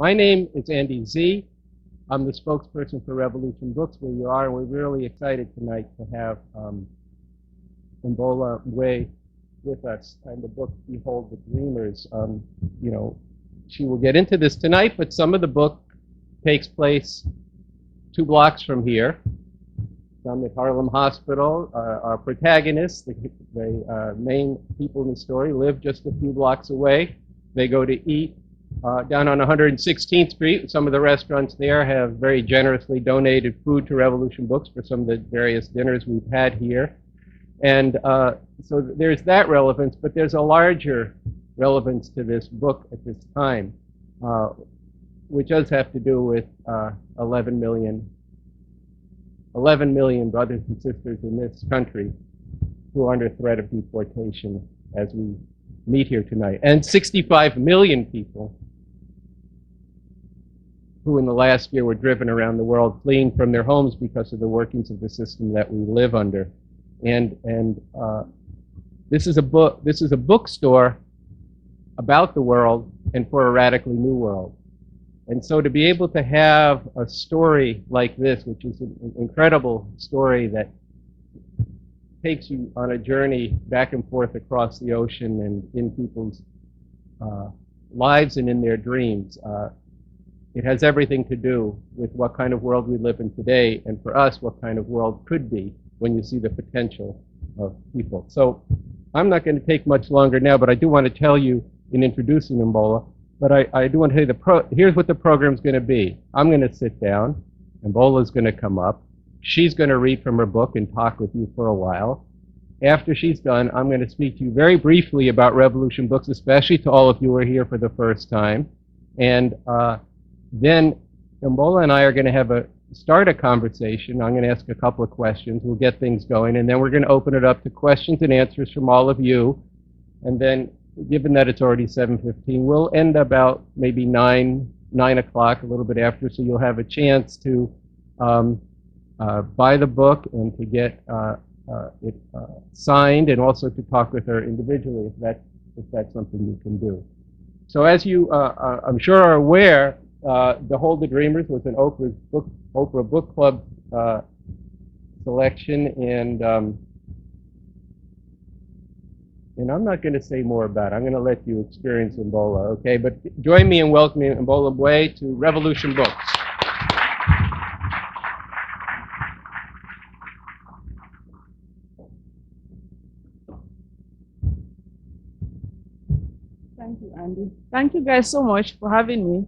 My name is Andy Z. I'm the spokesperson for Revolution Books, where you are, and we're really excited tonight to have Imbolo Mbue with us and the book Behold the Dreamers. She will get into this tonight, but some of the book takes place 2 blocks from here. From the Harlem Hospital. Our protagonists, the main people in the story, live just a few blocks away. They go to eat down on 116th Street. Some of the restaurants there have very generously donated food to Revolution Books for some of the various dinners we've had here. And so there's that relevance, but there's a larger relevance to this book at this time, which does have to do with 11 million brothers and sisters in this country who are under threat of deportation as we meet here tonight. And 65 million people who in the last year were driven around the world fleeing from their homes because of the workings of the system that we live under. And this is a bookstore about the world and for a radically new world. And so to be able to have a story like this, which is an incredible story that takes you on a journey back and forth across the ocean and in people's lives and in their dreams, it has everything to do with what kind of world we live in today, and for us, what kind of world could be when you see the potential of people. So I'm not going to take much longer now, but I do want to tell you in introducing Imbolo, but I do want to tell you here's what the program's going to be. I'm going to sit down. Imbolo's going to come up. She's going to read from her book and talk with you for a while. After she's done, I'm going to speak to you very briefly about Revolution Books, especially to all of you who are here for the first time. And then Imbolo and I are going to start a conversation. I'm going to ask a couple of questions. We'll get things going, and then we're going to open it up to questions and answers from all of you. And then, given that it's already 7:15, we'll end about maybe 9 o'clock, a little bit after, so you'll have a chance to buy the book and to get it signed, and also to talk with her individually if that's something you can do. So as you, I'm sure, are aware, Behold the Dreamers was an Oprah Book Club selection, and I'm not going to say more about it. I'm going to let you experience Imbolo, okay? But join me in welcoming Imbolo Mbue to Revolution Books. Thank you, Andy. Thank you guys so much for having me.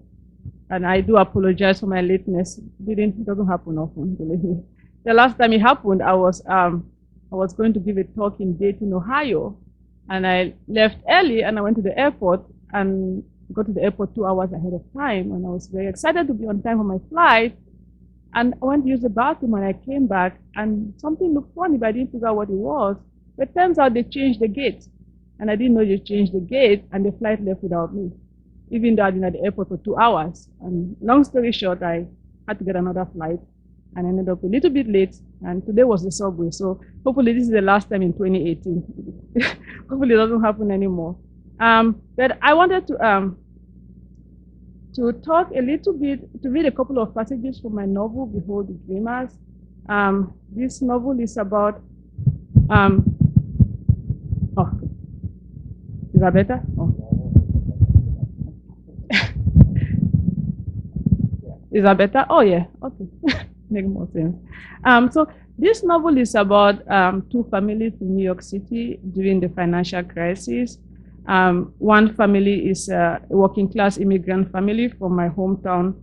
And I do apologize for my lateness. It doesn't happen often, believe me. The last time it happened, I was going to give a talk in Dayton, Ohio. And I left early and I went to the airport and got to the airport 2 hours ahead of time. And I was very excited to be on time for my flight. And I went to use the bathroom and I came back and something looked funny, but I didn't figure out what it was. But it turns out they changed the gate. And I didn't know they changed the gate, and the flight left without me, even though I'd been at the airport for 2 hours. And long story short, I had to get another flight and ended up a little bit late. And today was the subway. So hopefully this is the last time in 2018. Hopefully it doesn't happen anymore. But I wanted to talk a little bit, to read a couple of passages from my novel, Behold the Dreamers. This novel is about, is that better? Oh. Is that better? Oh yeah, okay. Make more sense. So this novel is about 2 families in New York City during the financial crisis. One family is a working class immigrant family from my hometown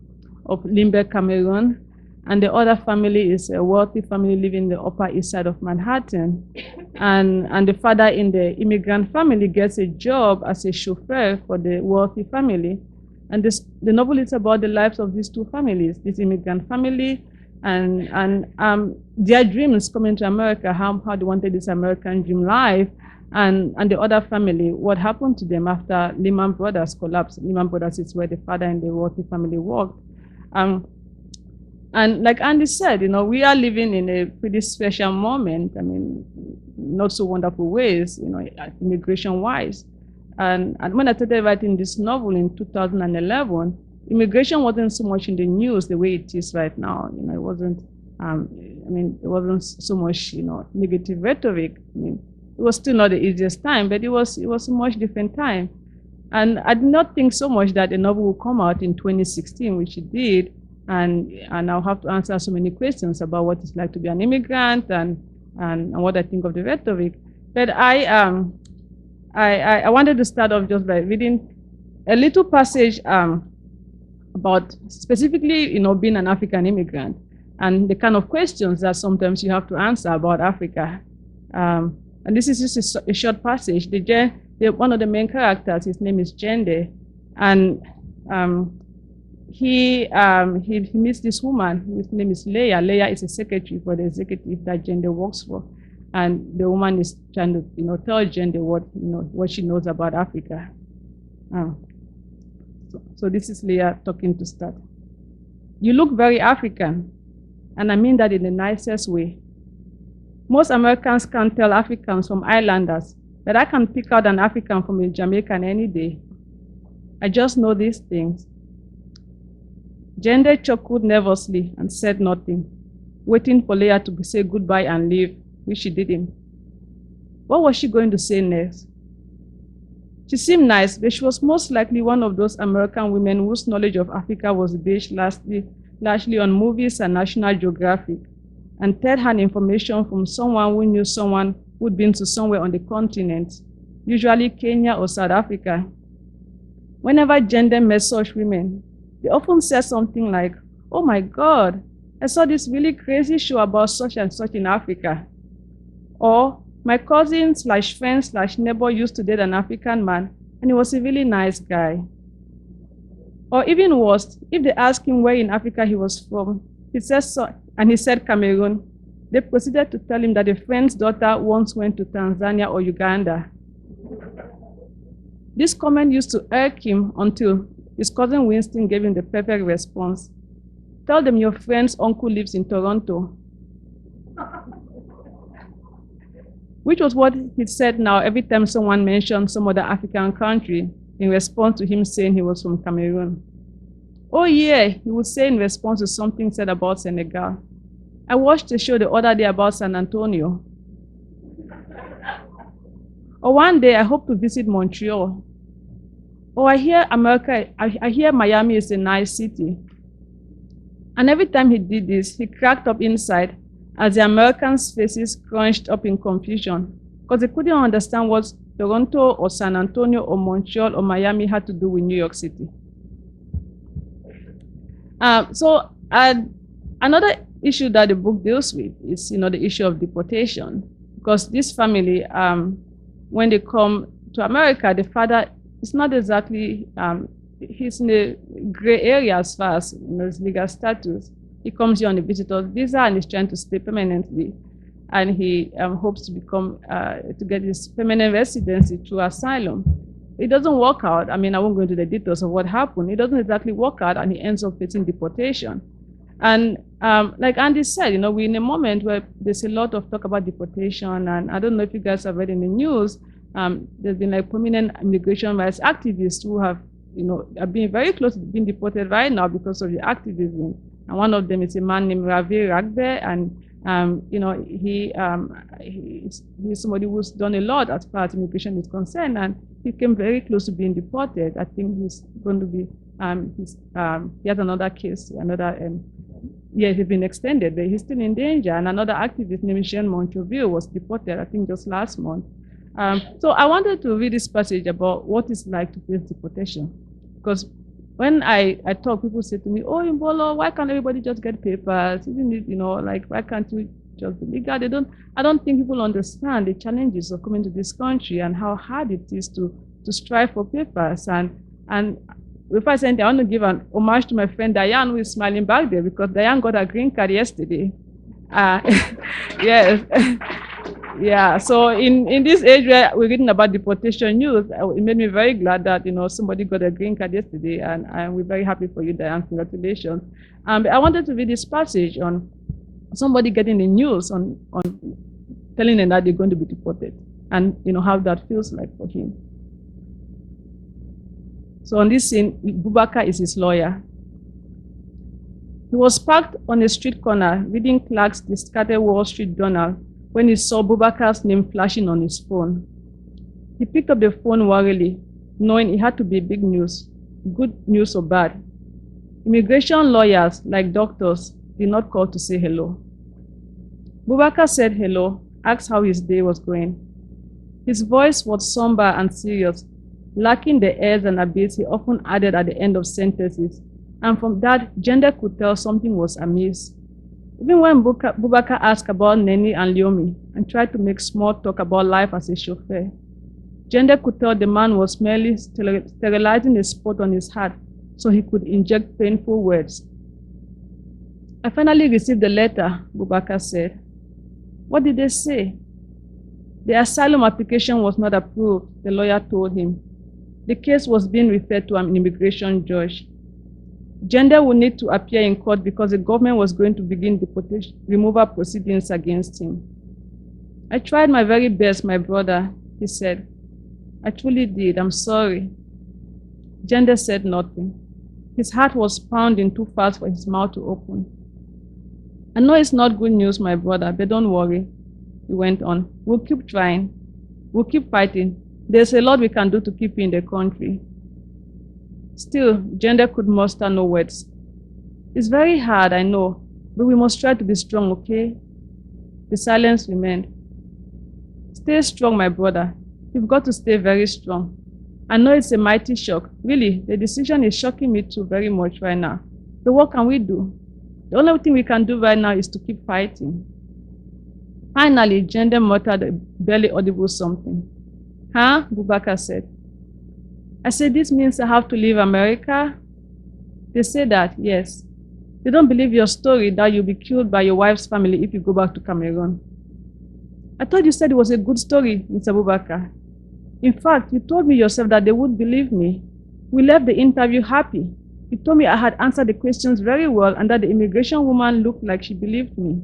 of Limbe, Cameroon. And the other family is a wealthy family living in the Upper East Side of Manhattan. And the father in the immigrant family gets a job as a chauffeur for the wealthy family. And the novel is about the lives of these 2 families, this immigrant family and their dreams coming to America, how they wanted this American dream life, and the other family, what happened to them after Lehman Brothers collapsed. Lehman Brothers is where the father and the wealthy family worked. And like Andy said, we are living in a pretty special moment. I mean, not so wonderful ways, immigration-wise. And when I started writing this novel in 2011, immigration wasn't so much in the news the way it is right now. It wasn't. It wasn't so much, negative rhetoric. It was still not the easiest time, but it was a much different time. And I did not think so much that a novel would come out in 2016, which it did, and I'll have to answer so many questions about what it's like to be an immigrant and what I think of the rhetoric. But I wanted to start off just by reading a little passage about specifically, being an African immigrant and the kind of questions that sometimes you have to answer about Africa. And this is just a short passage. One of the main characters, his name is Jende, and he meets this woman. His name is Leia. Leia is a secretary for the executive that Jende works for, and the woman is trying to tell Jende what she knows about Africa. So this is Leia talking to start. You look very African, and I mean that in the nicest way. Most Americans can't tell Africans from islanders, but I can pick out an African from a Jamaican any day. I just know these things. Jende chuckled nervously and said nothing, waiting for Leia to say goodbye and leave, which she didn't. What was she going to say next? She seemed nice, but she was most likely one of those American women whose knowledge of Africa was based largely on movies and National Geographic, and third-hand information from someone who knew someone who'd been to somewhere on the continent, usually Kenya or South Africa. Whenever Jende met such women, they often said something like, "Oh my God, I saw this really crazy show about such and such in Africa." Or, "My cousin/friend/neighbor used to date an African man, and he was a really nice guy." Or even worse, if they asked him where in Africa he was from, he said Cameroon, they proceeded to tell him that a friend's daughter once went to Tanzania or Uganda. This comment used to irk him until his cousin Winston gave him the perfect response. "Tell them your friend's uncle lives in Toronto." Which was what he said now every time someone mentioned some other African country in response to him saying he was from Cameroon. "Oh yeah," he would say in response to something said about Senegal. "I watched a show the other day about San Antonio." Or one day I hope to visit Montreal. Or I hear Miami is a nice city. And every time he did this, he cracked up inside as the Americans' faces crunched up in confusion because they couldn't understand what Toronto or San Antonio or Montreal or Miami had to do with New York City. Another issue that the book deals with is, the issue of deportation, because this family, when they come to America, the father is not exactly, he's in a gray area as far as his legal status. He comes here on a visitor's visa and is trying to stay permanently, and he hopes to get his permanent residency through asylum. It doesn't work out. I won't go into the details of what happened. It doesn't exactly work out, and he ends up facing deportation. And like Andy said, we're in a moment where there's a lot of talk about deportation, and I don't know if you guys have read in the news, there's been like prominent immigration rights activists who have, are being very close to being deported right now because of the activism. And one of them is a man named Ravi Ragbe, and he's somebody who's done a lot as far as immigration is concerned, and he came very close to being deported. I think he's going to be, he has another case, he's been extended, but he's still in danger. And another activist named Jean Montreville was deported, I think just last month. So I wanted to read this passage about what it's like to face deportation, because when I talk, people say to me, "Oh, Imbolo, why can't everybody just get papers? Isn't it, why can't you just be legal?" I don't think people understand the challenges of coming to this country and how hard it is to strive for papers. And before I say anything, I want to give an homage to my friend Diane, who is smiling back there, because Diane got a green card yesterday. Yes. Yeah, so in this age where we're reading about deportation news, it made me very glad that somebody got a green card yesterday, and we're very happy for you, Diane. Congratulations. But I wanted to read this passage on somebody getting the news on telling them that they're going to be deported, and how that feels like for him. So on this scene, Boubacar is his lawyer. He was parked on a street corner reading Clark's discarded Wall Street Journal when he saw Boubacar's name flashing on his phone. He picked up the phone worriedly, knowing it had to be big news, good news or bad. Immigration lawyers, like doctors, did not call to say hello. Boubacar said hello, asked how his day was going. His voice was somber and serious, lacking the airs and abits he often added at the end of sentences, and from that, Jende could tell something was amiss. Even when Boubacar asked about Neni and Leomi and tried to make small talk about life as a chauffeur, Jende could tell the man was merely sterilizing a spot on his heart so he could inject painful words. I finally received the letter, Boubacar said. What did they say? The asylum application was not approved, the lawyer told him. The case was being referred to an immigration judge. Jende would need to appear in court because the government was going to begin deportation removal proceedings against him. I tried my very best, my brother, he said. I truly did. I'm sorry. Jende said nothing. His heart was pounding too fast for his mouth to open. I know it's not good news, my brother, but don't worry, he went on. We'll keep trying. We'll keep fighting. There's a lot we can do to keep you in the country. Still, Jende could muster no words. It's very hard, I know, but we must try to be strong, okay? The silence remained. Stay strong, my brother. You've got to stay very strong. I know it's a mighty shock. Really, the decision is shocking me too very much right now. But what can we do? The only thing we can do right now is to keep fighting. Finally, Jende muttered a barely audible something. Huh? Boubacar said. I said, this means I have to leave America? They say that, yes. They don't believe your story that you'll be killed by your wife's family if you go back to Cameroon. I thought you said it was a good story, Mr. Boubacar. In fact, you told me yourself that they would believe me. We left the interview happy. You told me I had answered the questions very well and that the immigration woman looked like she believed me.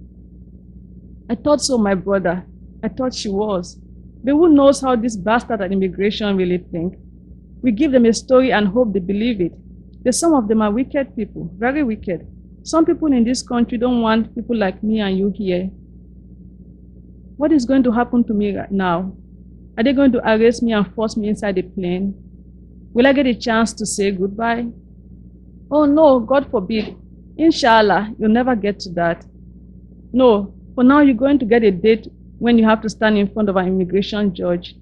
I thought so, my brother. I thought she was. But who knows how this bastard at immigration really think? We give them a story and hope they believe it. But some of them are wicked people, very wicked. Some people in this country don't want people like me and you here. What is going to happen to me right now? Are they going to arrest me and force me inside the plane? Will I get a chance to say goodbye? Oh no, God forbid. Inshallah, you'll never get to that. No, for now you're going to get a date when you have to stand in front of an immigration judge.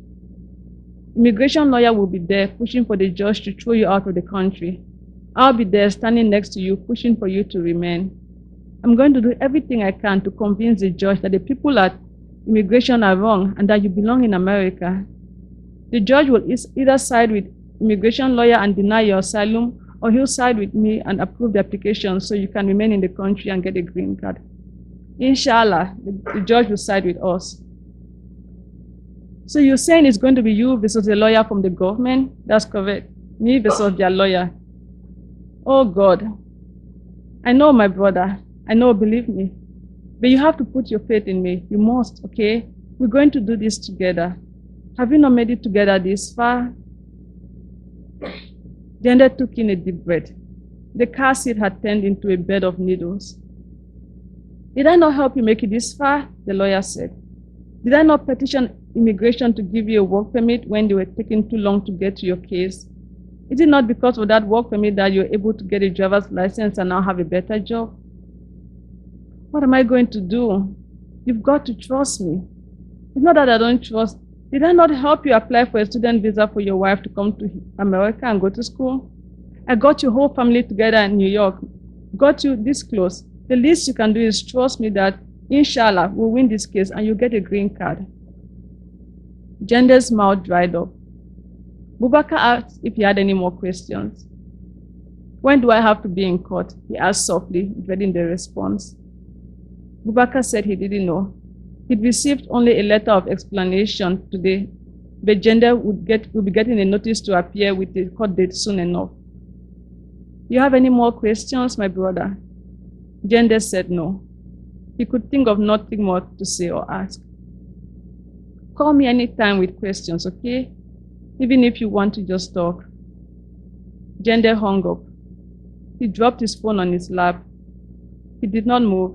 Immigration lawyer will be there pushing for the judge to throw you out of the country. I'll be there standing next to you pushing for you to remain. I'm going to do everything I can to convince the judge that the people at immigration are wrong and that you belong in America. The judge will either side with immigration lawyer and deny your asylum, or he'll side with me and approve the application so you can remain in the country and get a green card. Inshallah, the judge will side with us. So you're saying it's going to be you versus a lawyer from the government? That's correct. Me versus their lawyer. Oh God. I know, my brother. I know, believe me. But you have to put your faith in me. You must, okay? We're going to do this together. Have you not made it together this far? Jende took in a deep breath. The car seat had turned into a bed of needles. Did I not help you make it this far? The lawyer said. Did I not petition immigration to give you a work permit when they were taking too long to get to your case? Is it not because of that work permit that you're able to get a driver's license and now have a better job? What am I going to do? You've got to trust me. It's not that I don't trust. Did I not help you apply for a student visa for your wife to come to America and go to school? I got your whole family together in New York, got you this close. The least you can do is trust me that, inshallah, we'll win this case and you'll get a green card. Jende's mouth dried up. Boubacar asked if he had any more questions. When do I have to be in court? He asked softly, dreading the response. Boubacar said he didn't know. He'd received only a letter of explanation today, but Jende will be getting a notice to appear with the court date soon enough. You have any more questions, my brother? Jende said no. He could think of nothing more to say or ask. Call me anytime with questions, okay? Even if you want to just talk. Gender hung up. He dropped his phone on his lap. He did not move.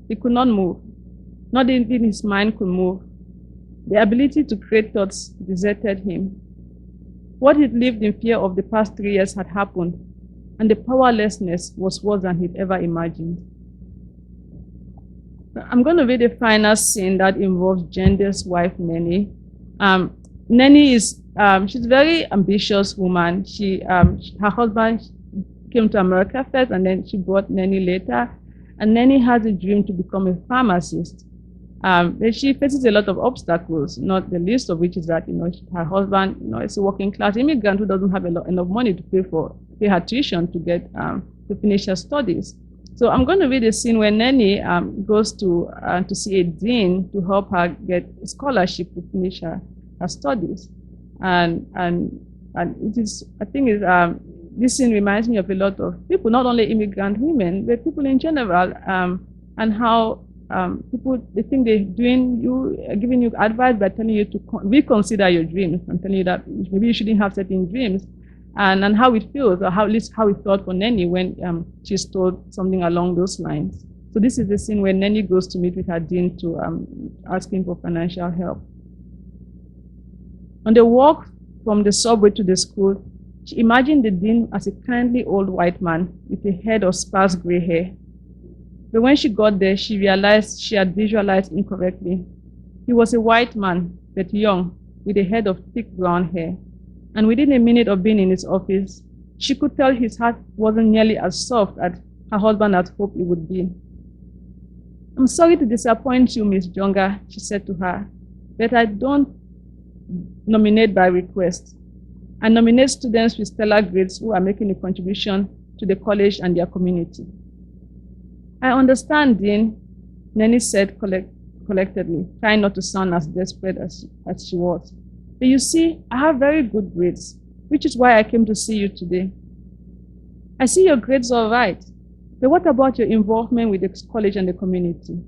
He could not move. Not even his mind could move. The ability to create thoughts deserted him. What he'd lived in fear of the past 3 years had happened, and the powerlessness was worse than he'd ever imagined. I'm going to read the final scene that involves Gender's wife, Nenny. Nenny is, she's a very ambitious woman. Her husband came to America first, and then she brought Nenny later. And Nenny has a dream to become a pharmacist. But she faces a lot of obstacles, not the least of which is that, her husband, is a working class immigrant who doesn't have enough money to pay her tuition to get to finish her studies. So I'm going to read a scene where Nenny goes to see a dean to help her get a scholarship to finish her studies. And it is, I think, this scene reminds me of a lot of people, not only immigrant women, but people in general, and how people, they think they're giving you advice by telling you to reconsider your dreams and telling you that maybe you shouldn't have certain dreams, and how it feels, or at least how it felt for Nenny when she's told something along those lines. So this is the scene where Nenny goes to meet with her dean to ask him for financial help. On the walk from the subway to the school, she imagined the dean as a kindly old white man with a head of sparse gray hair. But when she got there, she realized she had visualized incorrectly. He was a white man, but young, with a head of thick brown hair. And within a minute of being in his office, she could tell his heart wasn't nearly as soft as her husband had hoped it would be. "I'm sorry to disappoint you, Miss Jonga," she said to her, "but I don't nominate by request. I nominate students with stellar grades who are making a contribution to the college and their community." "I understand, Dean," Nenny said collectedly, trying not to sound as desperate as she was. "But you see, I have very good grades, which is why I came to see you today." "I see your grades are right, but what about your involvement with the college and the community?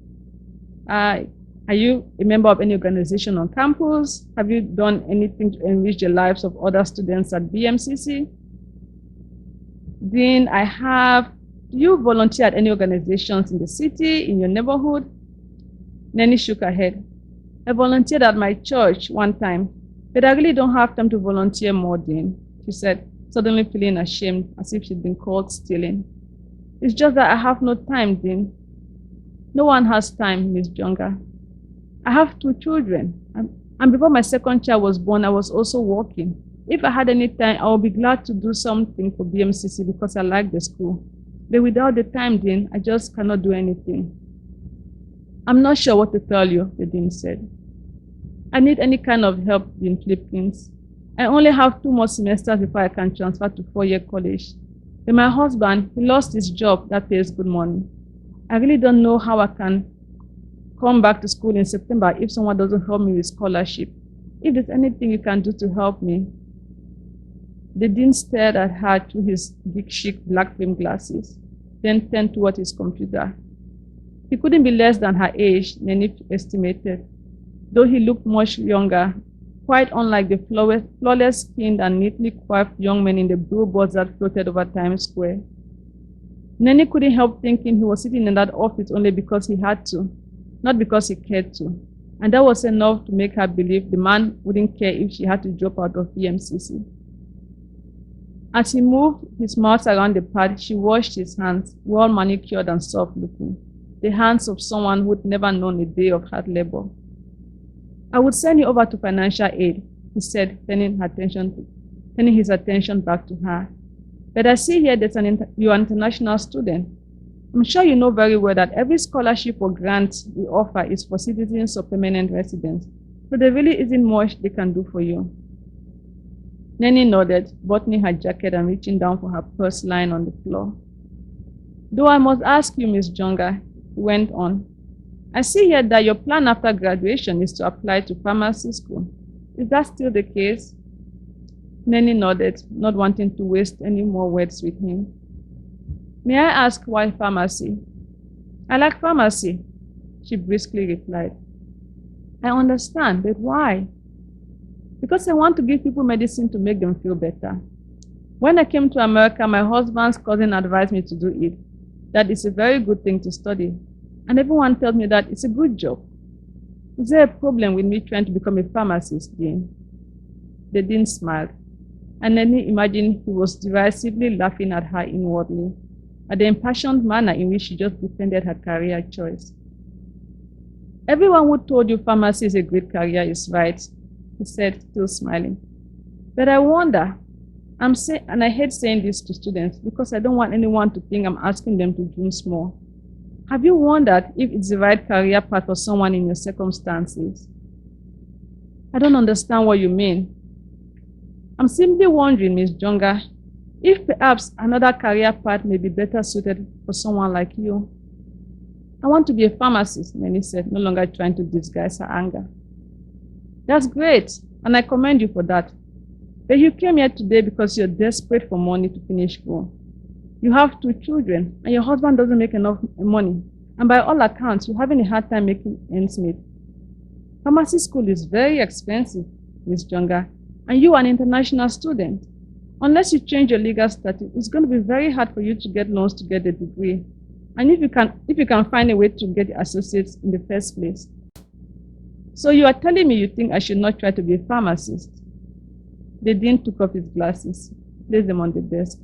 Are you a member of any organization on campus? Have you done anything to enrich the lives of other students at BMCC?" "Dean, I have. Do you volunteer at any organizations in the city, in your neighborhood?" Nenny shook her head. "I volunteered at my church one time, but I really don't have time to volunteer more, Dean," she said, suddenly feeling ashamed, as if she'd been caught stealing. "It's just that I have no time, Dean." "No one has time, Miss Jonga. I have 2 children, and before my second child was born, I was also working. If I had any time, I would be glad to do something for BMCC because I like the school. But without the time, Dean, I just cannot do anything." "I'm not sure what to tell you," the dean said. "I need any kind of help, Dean Flipkins. I only have 2 more semesters before I can transfer to 4-year college. But my husband, he lost his job that pays good money. I really don't know how I can come back to school in September if someone doesn't help me with scholarship. If there's anything you can do to help me." The dean stared at her through his big chic black frame glasses, then turned toward his computer. He couldn't be less than her age, Nenny estimated, though he looked much younger, quite unlike the flawless-skinned and neatly coiffed young men in the billboards that floated over Times Square. Nenny couldn't help thinking he was sitting in that office only because he had to, not because he cared to. And that was enough to make her believe the man wouldn't care if she had to drop out of BMCC. As he moved his mouse around the pad, she washed his hands, well manicured and soft-looking, the hands of someone who'd never known a day of hard labor. "I would send you over to financial aid," he said, turning his attention back to her. "But I see here that you're an international student. I'm sure you know very well that every scholarship or grant we offer is for citizens or permanent residents, so there really isn't much they can do for you." Nenny nodded, buttoning her jacket and reaching down for her purse lying on the floor. "Though I must ask you, Miss Jonga," he went on, "I see here that your plan after graduation is to apply to pharmacy school. Is that still the case?" Nenny nodded, not wanting to waste any more words with him. "May I ask why pharmacy?" "I like pharmacy," she briskly replied. "I understand, but why?" "Because I want to give people medicine to make them feel better." When I came to America, my husband's cousin advised me to do it, that it's a very good thing to study. And everyone tells me that it's a good job. Is there a problem with me trying to become a pharmacist, Dean? The dean smiled, and then he imagined he was derisively laughing at her inwardly, at the impassioned manner in which she just defended her career choice. Everyone who told you pharmacy is a great career is right, he said, still smiling. But I wonder, and I hate saying this to students because I don't want anyone to think I'm asking them to dream small. Have you wondered if it's the right career path for someone in your circumstances? I don't understand what you mean. I'm simply wondering, Ms. Jonga, if perhaps another career path may be better suited for someone like you. I want to be a pharmacist, Neni said, no longer trying to disguise her anger. That's great, and I commend you for that. But you came here today because you're desperate for money to finish school. You have 2 children, and your husband doesn't make enough money. And by all accounts, you're having a hard time making ends meet. Pharmacy school is very expensive, Ms. Jonga, and you are an international student. Unless you change your legal status, it's going to be very hard for you to get loans to get a degree. And if you can find a way to get the associates in the first place. So you are telling me you think I should not try to be a pharmacist? The dean took off his glasses, placed them on the desk.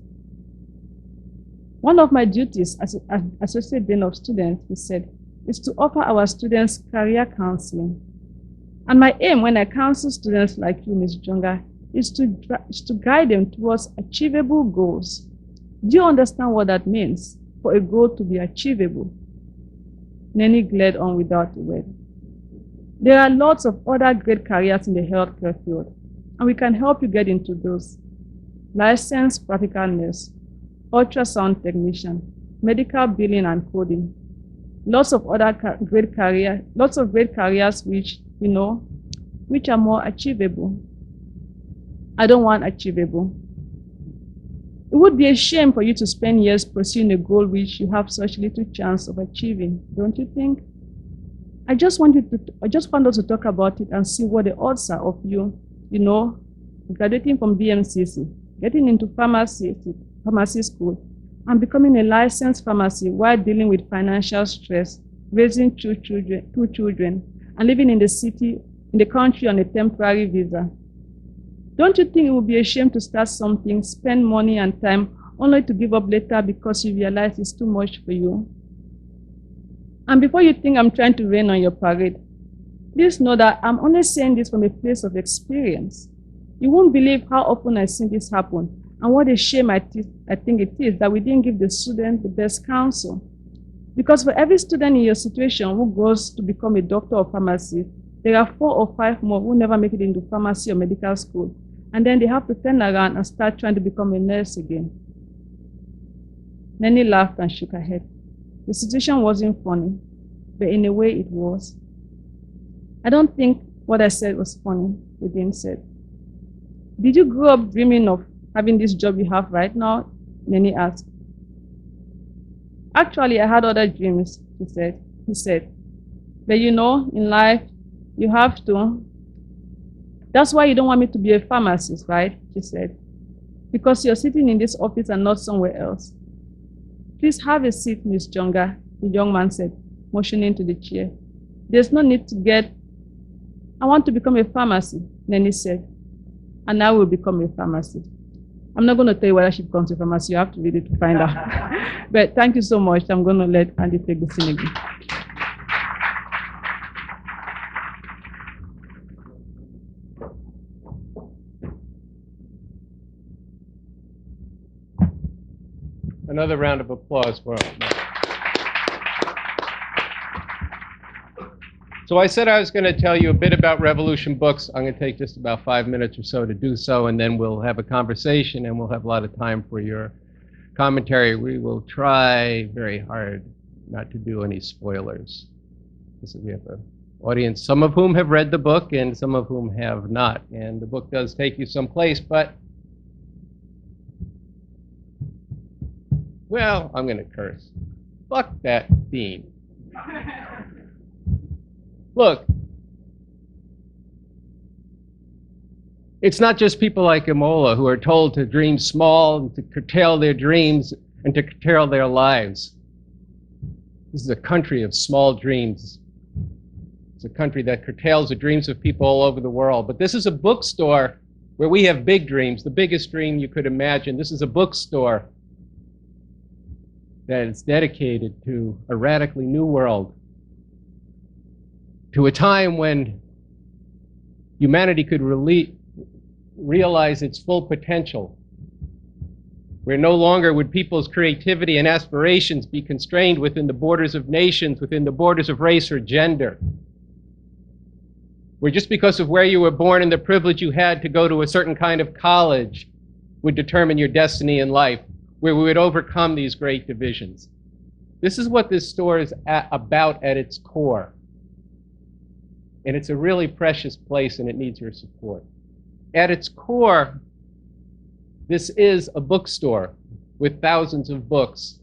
One of my duties as Associate Dean of Students, he said, is to offer our students career counseling. And my aim when I counsel students like you, Ms. Jonga, is to guide them towards achievable goals. Do you understand what that means, for a goal to be achievable? Neni glared on without a word. There are lots of other great careers in the healthcare field, and we can help you get into those. Licensed practical nurse, ultrasound technician, medical billing and coding. Lots of great careers which, which are more achievable. I don't want achievable. It would be a shame for you to spend years pursuing a goal which you have such little chance of achieving, don't you think? I just want us to talk about it and see what the odds are of you, graduating from BMCC, getting into pharmacy school, and becoming a licensed pharmacist while dealing with financial stress, raising 2 children, and living in the country on a temporary visa. Don't you think it would be a shame to start something, spend money and time, only to give up later because you realize it's too much for you? And before you think I'm trying to rain on your parade, please know that I'm only saying this from a place of experience. You won't believe how often I've seen this happen, and what a shame I think it is that we didn't give the student the best counsel. Because for every student in your situation who goes to become a doctor or pharmacist, there are 4 or 5 more who never make it into pharmacy or medical school, and then they have to turn around and start trying to become a nurse again. Neni laughed and shook her head. The situation wasn't funny, but in a way it was. I don't think what I said was funny, the dean said. Did you grow up dreaming of having this job you have right now? Neni asked. Actually, I had other dreams, he said. But in life, you have to. That's why you don't want me to be a pharmacist, right? She said. Because you're sitting in this office and not somewhere else. Please have a seat, Miss Jonga, the young man said, motioning to the chair. There's no need to get. I want to become a pharmacist, Neni said. And I will become a pharmacist. I'm not going to tell you whether she becomes a pharmacist. You have to read it to find out. But thank you so much. I'm going to let Andy take the scene again. Another round of applause for him. So I said I was going to tell you a bit about Revolution Books. I'm going to take just about 5 minutes or so to do so, and then we'll have a conversation, and we'll have a lot of time for your commentary. We will try very hard not to do any spoilers. So we have an audience, some of whom have read the book and some of whom have not. And the book does take you someplace, but, well, I'm going to curse. Fuck that dean. Look, It's not just people like Imola who are told to dream small and to curtail their dreams and to curtail their lives. This is a country of small dreams. It's a country that curtails the dreams of people all over the world. But this is a bookstore where we have big dreams, the biggest dream you could imagine. This is a bookstore that is dedicated to a radically new world, to a time when humanity could realize its full potential, where no longer would people's creativity and aspirations be constrained within the borders of nations, within the borders of race or gender, where just because of where you were born and the privilege you had to go to a certain kind of college would determine your destiny in life, where we would overcome these great divisions. This is what this store is about at its core. And it's a really precious place, and it needs your support. At its core, this is a bookstore with thousands of books.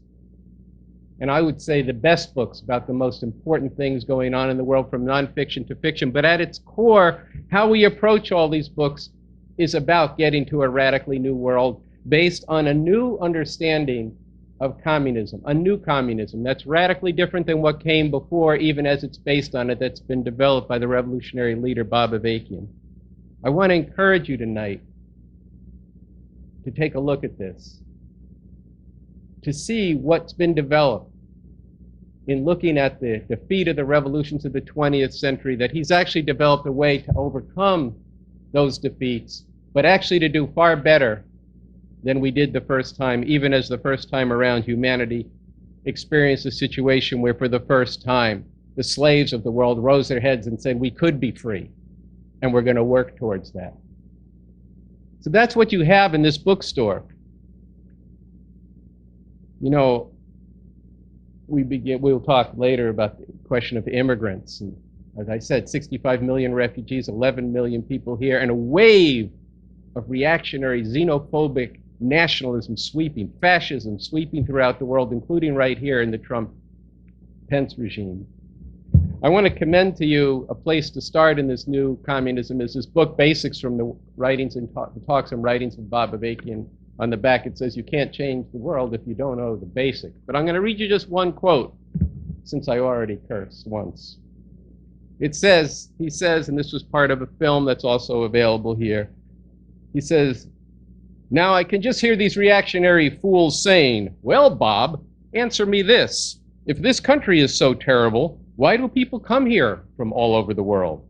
And I would say the best books about the most important things going on in the world, from nonfiction to fiction. But at its core, how we approach all these books is about getting to a radically new world based on a new understanding of communism, a new communism that's radically different than what came before, even as it's based on it, that's been developed by the revolutionary leader Bob Avakian. I want to encourage you tonight to take a look at this, to see what's been developed in looking at the defeat of the revolutions of the 20th century, that he's actually developed a way to overcome those defeats, but actually to do far better than we did the first time, even as the first time around humanity experienced a situation where for the first time the slaves of the world rose their heads and said, we could be free, and we're going to work towards that. So that's what you have in this bookstore. You know, we'll talk later about the question of immigrants. And as I said, 65 million refugees, 11 million people here, and a wave of reactionary, xenophobic nationalism sweeping, fascism sweeping throughout the world, including right here in the Trump-Pence regime. I want to commend to you a place to start in this new communism is this book, Basics, from the writings and talks and writings of Bob Avakian. On the back it says, you can't change the world if you don't know the basics. But I'm going to read you just one quote, since I already cursed once. It says, he says, and this was part of a film that's also available here, he says, now I can just hear these reactionary fools saying, well, Bob, answer me this. If this country is so terrible, why do people come here from all over the world?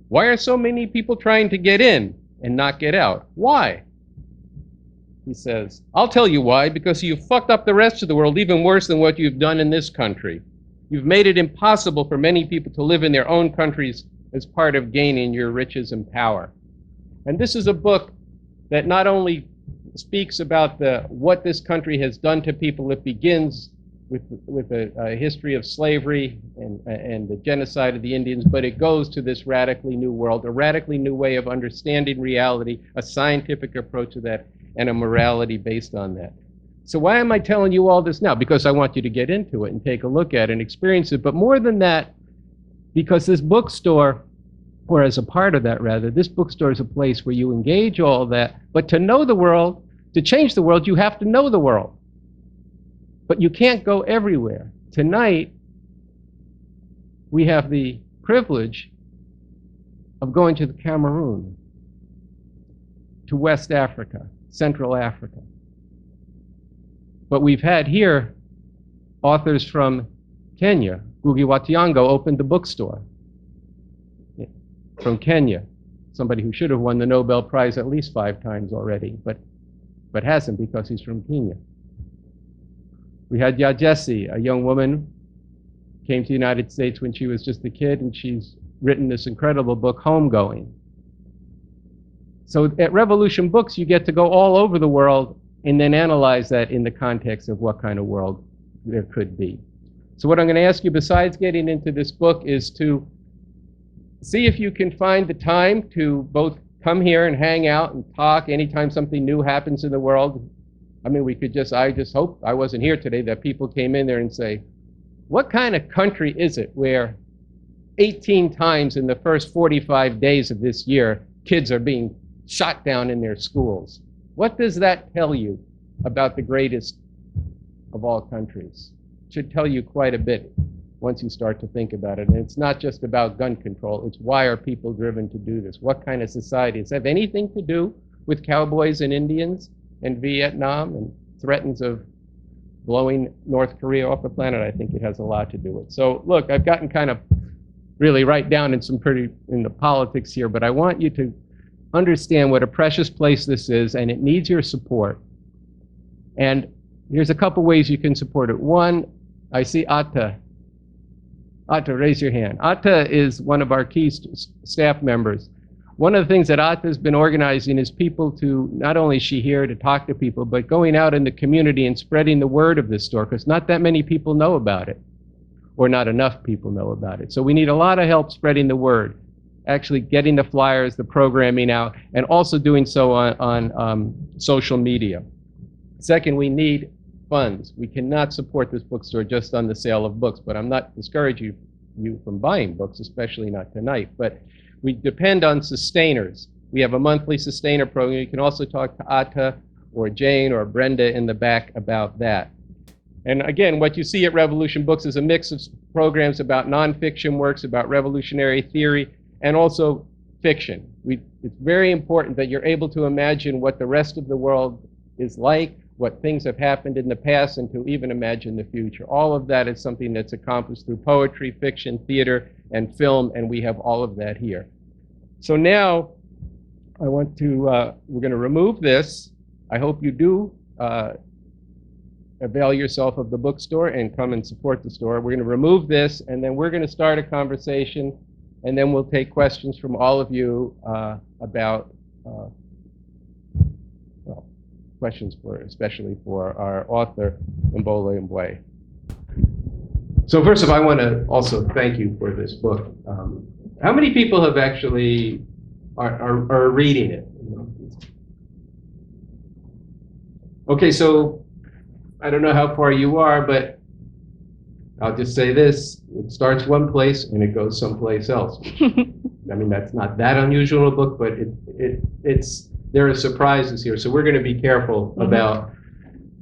Why are so many people trying to get in and not get out? Why? He says, I'll tell you why, because you've fucked up the rest of the world even worse than what you've done in this country. You've made it impossible for many people to live in their own countries as part of gaining your riches and power. And this is a book that not only speaks about what this country has done to people. It begins with a history of slavery and the genocide of the Indians, but it goes to this radically new world, a radically new way of understanding reality, a scientific approach to that, and a morality based on that. So why am I telling you all this now? Because I want you to get into it and take a look at it and experience it. But more than that, because this bookstore, or as a part of that rather, this bookstore is a place where you engage all that. But to know the world, to change the world, you have to know the world. But you can't go everywhere. Tonight, we have the privilege of going to the Cameroon, to West Africa, Central Africa. But we've had here authors from Kenya. Ngugi wa Thiong'o opened the bookstore from Kenya, somebody who should have won the Nobel Prize at least 5 times already, but hasn't because he's from Kenya. We had Yajesi, a young woman, came to the United States when she was just a kid, and she's written this incredible book, Homegoing. So at Revolution Books, you get to go all over the world and then analyze that in the context of what kind of world there could be. So what I'm going to ask you, besides getting into this book, is to see if you can find the time to both come here and hang out and talk anytime something new happens in the world. I mean, I just hope I wasn't here today that people came in there and say, what kind of country is it where 18 times in the first 45 days of this year, kids are being shot down in their schools. What does that tell you about the greatest of all countries? It should tell you quite a bit once you start to think about it. And it's not just about gun control. It's why are people driven to do this? What kind of society? Does it have anything to do with cowboys and Indians and Vietnam and threats of blowing North Korea off the planet? I think it has a lot to do with it. So look, I've gotten kind of really right down in the politics here, but I want you to understand what a precious place this is, and it needs your support. And here's a couple ways you can support it. One, I see Atta. Atta, raise your hand. Atta is one of our key staff members. One of the things that Atta has been organizing is people to, not only is she here to talk to people, but going out in the community and spreading the word of this store, because not that many people know about it, or not enough people know about it. So we need a lot of help spreading the word, actually getting the flyers, the programming out, and also doing so on social media. Second, we need funds. We cannot support this bookstore just on the sale of books, but I'm not discouraging you from buying books, especially not tonight. But we depend on sustainers. We have a monthly sustainer program. You can also talk to Atta or Jane or Brenda in the back about that. And again, what you see at Revolution Books is a mix of programs about nonfiction works, about revolutionary theory, and also fiction. It's very important that you're able to imagine what the rest of the world is like, what things have happened in the past, and to even imagine the future. All of that is something that's accomplished through poetry, fiction, theater, and film, and we have all of that here. So now I want to, we're going to remove this. I hope you do avail yourself of the bookstore and come and support the store. We're going to remove this, and then we're going to start a conversation, and then we'll take questions from all of you about questions especially for our author, Imbolo Mbue. So first of all, I want to also thank you for this book. How many people have actually are reading it? Okay, so I don't know how far you are, but I'll just say this: it starts one place and it goes someplace else. I mean, that's not that unusual in a book, but there are surprises here, so we're going to be careful about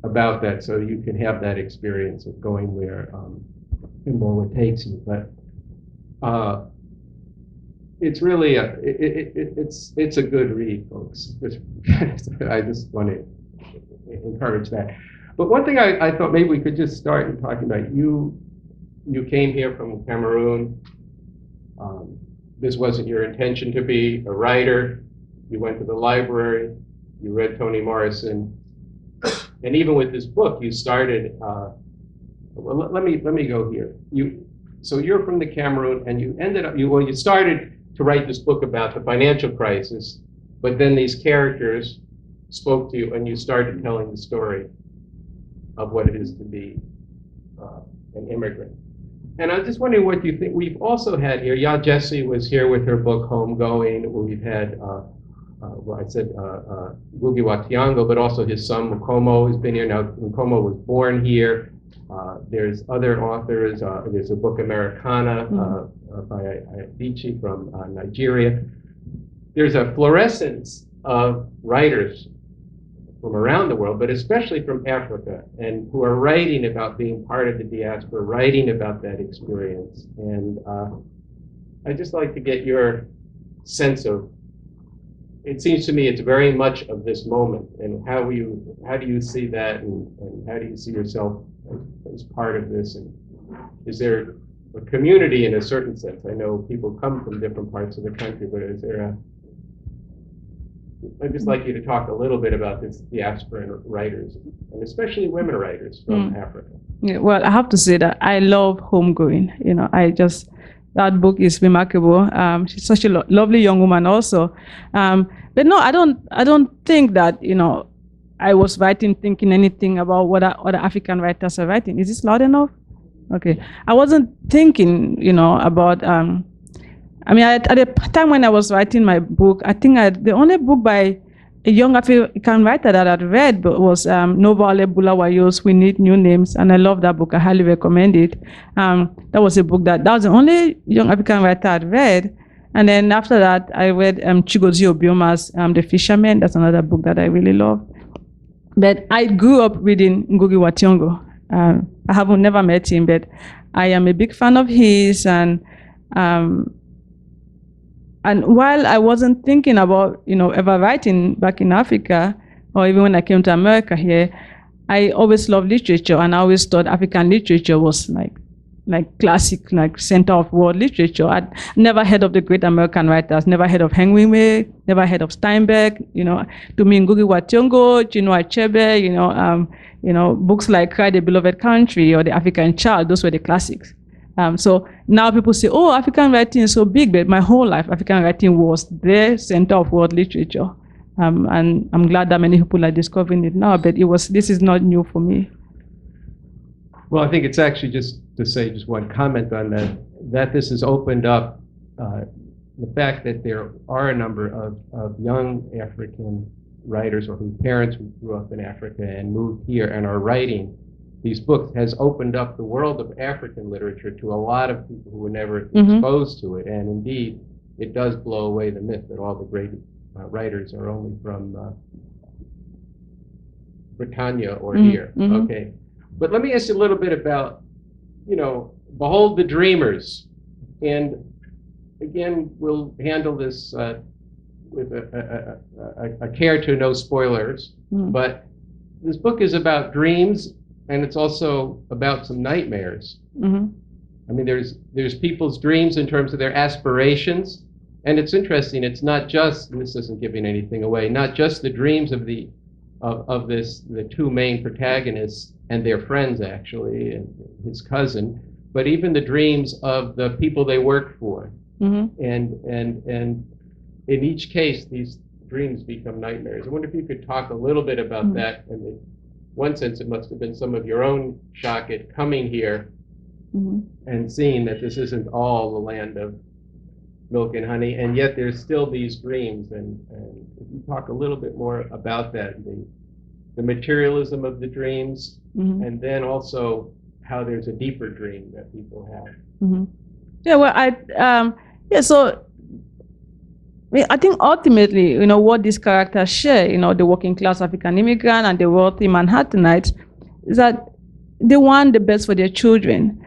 that, so you can have that experience of going where Imbolo takes you. But it's really it's a good read, folks. I just want to encourage that. But one thing I thought maybe we could just start in talking about, you came here from Cameroon. This wasn't your intention to be a writer. You went to the library, you read Toni Morrison, and even with this book, you started, well, let me go here. So you're from the Cameroon, and you ended up, you started to write this book about the financial crisis, but then these characters spoke to you, and you started telling the story of what it is to be an immigrant. And I'm just wondering what you think. We've also had here, Ya Jessie was here with her book Homegoing. We've had, well, I said Ngugi wa Thiong'o, but also his son Mukomo has been here. Now, Mukomo was born here. There's other authors. There's a book Americana by Adichie from Nigeria. There's a fluorescence of writers from around the world, but especially from Africa, and who are writing about being part of the diaspora, writing about that experience. And I'd just like to get your sense of, it seems to me it's very much of this moment, and how do you see that, and how do you see yourself as part of this? And is there a community in a certain sense? I know people come from different parts of the country, but is there I'd just like you to talk a little bit about this diaspora writers, and especially women writers from Africa. Yeah, well, I have to say that I love Homegoing. That book is remarkable. She's such a lovely young woman also. But no, I don't think that, I was writing thinking anything about what other African writers are writing. Is this loud enough? Okay. I wasn't thinking, about, at the time when I was writing my book, I think the only book by a young African writer that I'd read was Novale Bulawayo's We Need New Names, and I love that book. I highly recommend it. That was a book that was the only young African writer I'd read. And then after that, I read Chigozie Obioma's The Fisherman. That's another book that I really love. But I grew up reading Ngugi wa Thiong'o. I have never met him, but I am a big fan of his. And while I wasn't thinking about, ever writing back in Africa, or even when I came to America here, I always loved literature, and I always thought African literature was like classic, like center of world literature. I'd never heard of the great American writers, never heard of Hemingway, never heard of Steinbeck. To me, Ngugi wa Thiong'o, Chinua Achebe, books like Cry the Beloved Country or The African Child, those were the classics. So now people say, oh, African writing is so big, but my whole life, African writing was the center of world literature. And I'm glad that many people are discovering it now, but this is not new for me. Well, I think it's actually just to say just one comment on that this has opened up the fact that there are a number of young African writers or whose parents grew up in Africa and moved here and are writing these books has opened up the world of African literature to a lot of people who were never exposed to it. And indeed, it does blow away the myth that all the great writers are only from Britannia or here. Okay. But let me ask you a little bit about, Behold the Dreamers. And again, we'll handle this with a care to no spoilers. But this book is about dreams, and it's also about some nightmares. I mean, there's people's dreams in terms of their aspirations. And it's interesting, it's not just, and this isn't giving anything away, not just the dreams of the two main protagonists and their friends, actually, and his cousin, but even the dreams of the people they work for. And in each case, these dreams become nightmares. I wonder if you could talk a little bit about that. And in one sense, it must have been some of your own shock at coming here and seeing that this isn't all the land of milk and honey, and yet there's still these dreams. And if you talk a little bit more about that, the materialism of the dreams, and then also how there's a deeper dream that people have. Yeah, well, so I think ultimately, what these characters share, the working class African immigrant and the wealthy Manhattanite, is that they want the best for their children.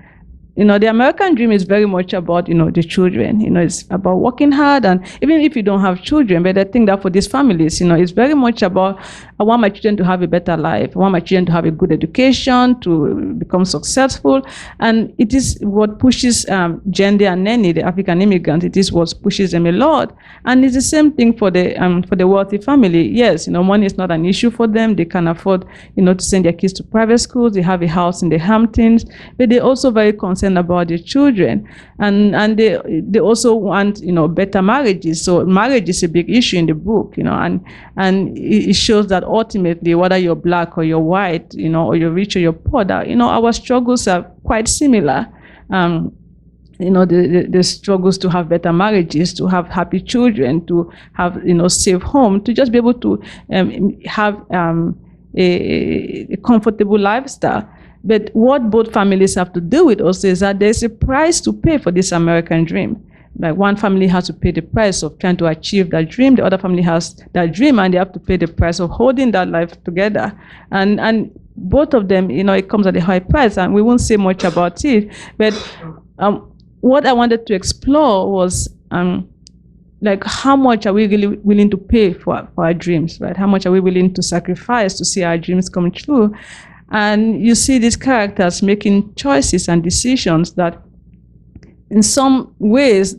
The American dream is very much about, the children. It's about working hard, and even if you don't have children, but I think that for these families, it's very much about, I want my children to have a better life. I want my children to have a good education, to become successful. And it is what pushes Jende and Neni, the African immigrants. It is what pushes them a lot. And it's the same thing for the wealthy family. Yes, money is not an issue for them. They can afford, to send their kids to private schools. They have a house in the Hamptons, but they're also very concerned about their children, and they also want better marriages. So marriage is a big issue in the book, and it shows that ultimately, whether you're black or you're white, or you're rich or you're poor, that our struggles are quite similar. The struggles to have better marriages, to have happy children, to have safe home, to just be able to have a comfortable lifestyle. But what both families have to do with also is that there's a price to pay for this American dream. Like one family has to pay the price of trying to achieve that dream. The other family has that dream, and they have to pay the price of holding that life together. And both of them, it comes at a high price, and we won't say much about it. But what I wanted to explore was like, how much are we really willing to pay for our dreams, right? How much are we willing to sacrifice to see our dreams come true? And you see these characters making choices and decisions that in some ways,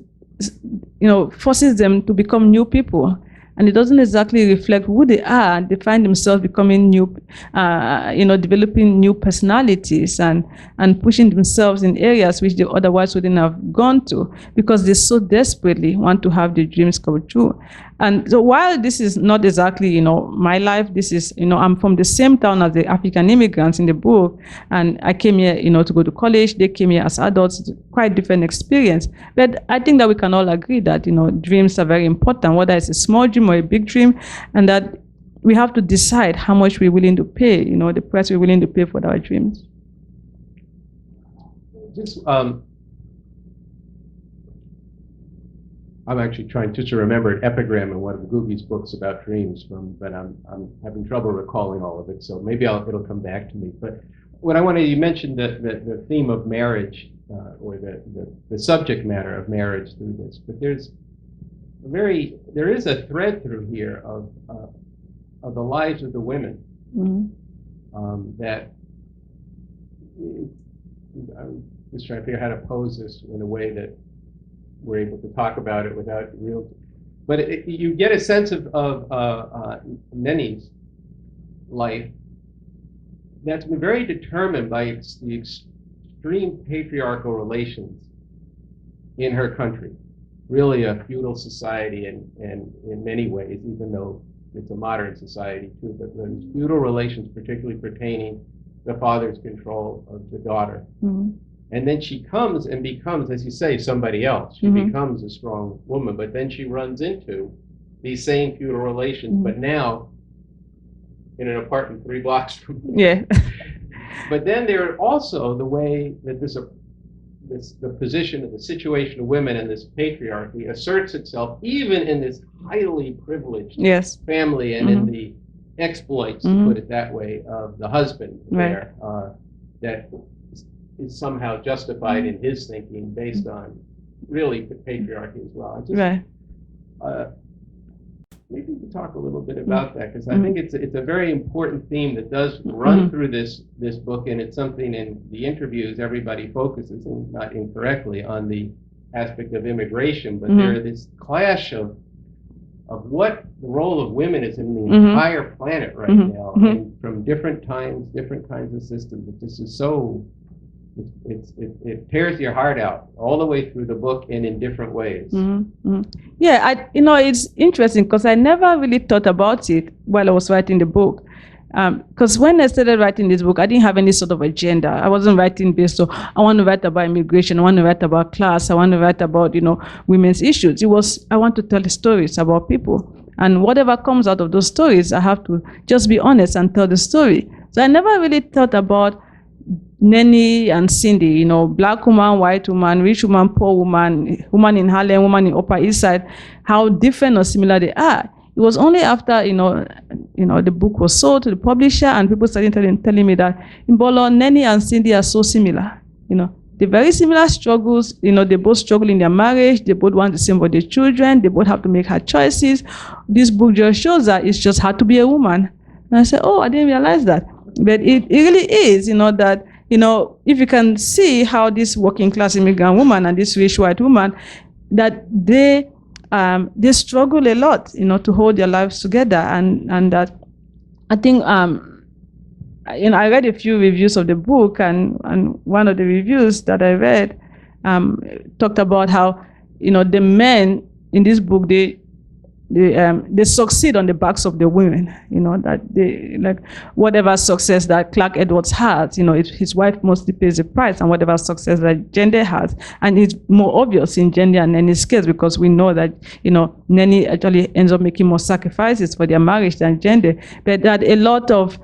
forces them to become new people. And it doesn't exactly reflect who they are. They find themselves becoming new, developing new personalities and pushing themselves in areas which they otherwise wouldn't have gone to, because they so desperately want to have their dreams come true. And so while this is not exactly, my life, this is, I'm from the same town as the African immigrants in the book, and I came here, to go to college. They came here as adults. It's quite different experience. But I think that we can all agree that, dreams are very important, whether it's a small dream or a big dream, and that we have to decide how much we're willing to pay, the price we're willing to pay for our dreams. Just, I'm actually trying to remember an epigram in one of Googie's books about dreams, but I'm having trouble recalling all of it. So maybe it'll come back to me. But what I wanted, you mentioned the theme of marriage, or the subject matter of marriage through this. But there is a thread through here of the lives of the women. That I'm just trying to figure out how to pose this in a way that we're able to talk about it without real. But you get a sense of Neni's life that's been very determined by the extreme patriarchal relations in her country. Really a feudal society, and in many ways, even though it's a modern society too, but those feudal relations, particularly pertaining the father's control of the daughter. And then she comes and becomes, as you say, somebody else. She becomes a strong woman, but then she runs into these same feudal relations, but now in an apartment 3 blocks from here. Yeah. But then there are also the way that the position of the situation of women in this patriarchy asserts itself even in this highly privileged family, and in the exploits, to put it that way, of the husband there, that is somehow justified in his thinking based on really patriarchy as well. Maybe we can talk a little bit about that, because I think it's a very important theme that does run through this book, and it's something in the interviews everybody focuses, and not incorrectly, on the aspect of immigration, but there is this clash of what the role of women is in the entire planet right now, and from different times, different kinds of systems. But this is so, it tears your heart out all the way through the book, and in different ways. Yeah, it's interesting because I never really thought about it while I was writing the book. Because when I started writing this book, I didn't have any sort of agenda. I wasn't writing based on, I want to write about immigration, I want to write about class, I want to write about, women's issues. It was, I want to tell stories about people. And whatever comes out of those stories, I have to just be honest and tell the story. So I never really thought about Neni and Cindy, black woman, white woman, rich woman, poor woman, woman in Harlem, woman in Upper East Side, how different or similar they are. It was only after, the book was sold to the publisher and people started telling me that Imbolo, Neni and Cindy are so similar. The very similar struggles, they both struggle in their marriage, they both want the same for their children, they both have to make hard choices. This book just shows that it's just hard to be a woman. And I said, oh, I didn't realize that. But it really is, that, if you can see how this working class immigrant woman and this rich white woman, that they struggle a lot, to hold their lives together, and that I think, I read a few reviews of the book, and one of the reviews that I read talked about how, the men in this book, they succeed on the backs of the women, that they, like, whatever success that Clark Edwards has, his wife mostly pays the price, and whatever success that Jende has, and it's more obvious in Jende and Neni's case, because we know that, Neni actually ends up making more sacrifices for their marriage than Jende, but that a lot of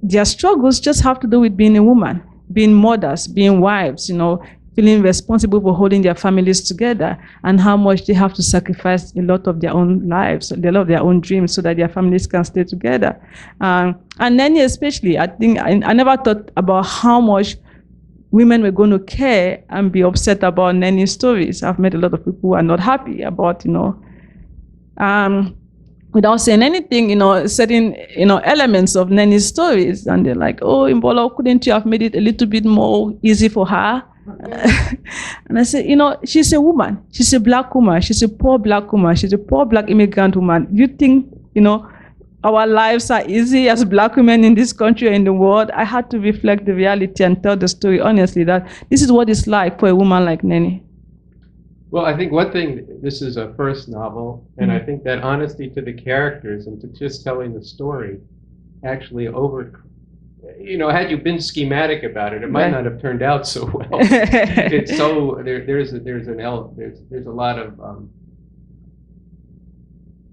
their struggles just have to do with being a woman, being mothers, being wives, feeling responsible for holding their families together, and how much they have to sacrifice a lot of their own lives, a lot of their own dreams, so that their families can stay together. And Neni especially, I think I never thought about how much women were going to care and be upset about Neni's stories. I've met a lot of people who are not happy about, without saying anything, certain, elements of Neni's stories, and they're like, oh, Imbolo, couldn't you have made it a little bit more easy for her? And I said, she's a woman, she's a black woman, she's a poor black woman, she's a poor black immigrant woman. You think, our lives are easy as black women in this country or in the world? I had to reflect the reality and tell the story honestly, that this is what it's like for a woman like Neni. Well, I think one thing, this is a first novel, and I think that honesty to the characters and to just telling the story actually had you been schematic about it, it might not have turned out so well. It's so there's a lot of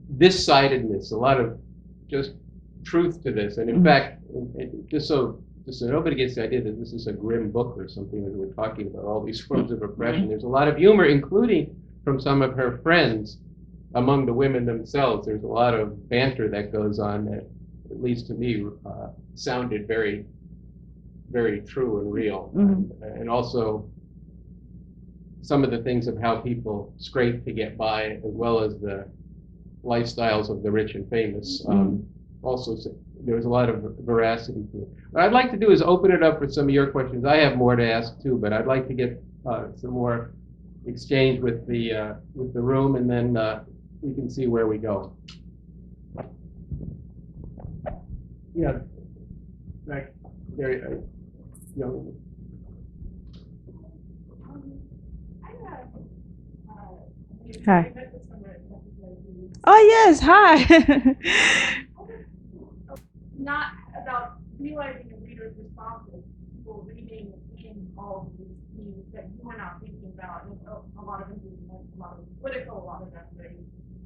this-sidedness, a lot of just truth to this, and in fact, just so just so nobody gets the idea that this is a grim book or something, as we're talking about all these forms of oppression. There's a lot of humor, including from some of her friends among the women themselves. There's a lot of banter that goes on that, at least to me, sounded very, very true and real. And also some of the things of how people scrape to get by, as well as the lifestyles of the rich and famous. Also, there was a lot of veracity to it. What I'd like to do is open it up for some of your questions. I have more to ask too, but I'd like to get some more exchange with the room, and then we can see where we go. Yeah, back there, young. Hi. Oh yes, hi. Not about realizing the reader's responses, people reading in all of these themes that you were not thinking about, and a lot of engagement, a lot of political, a lot of that very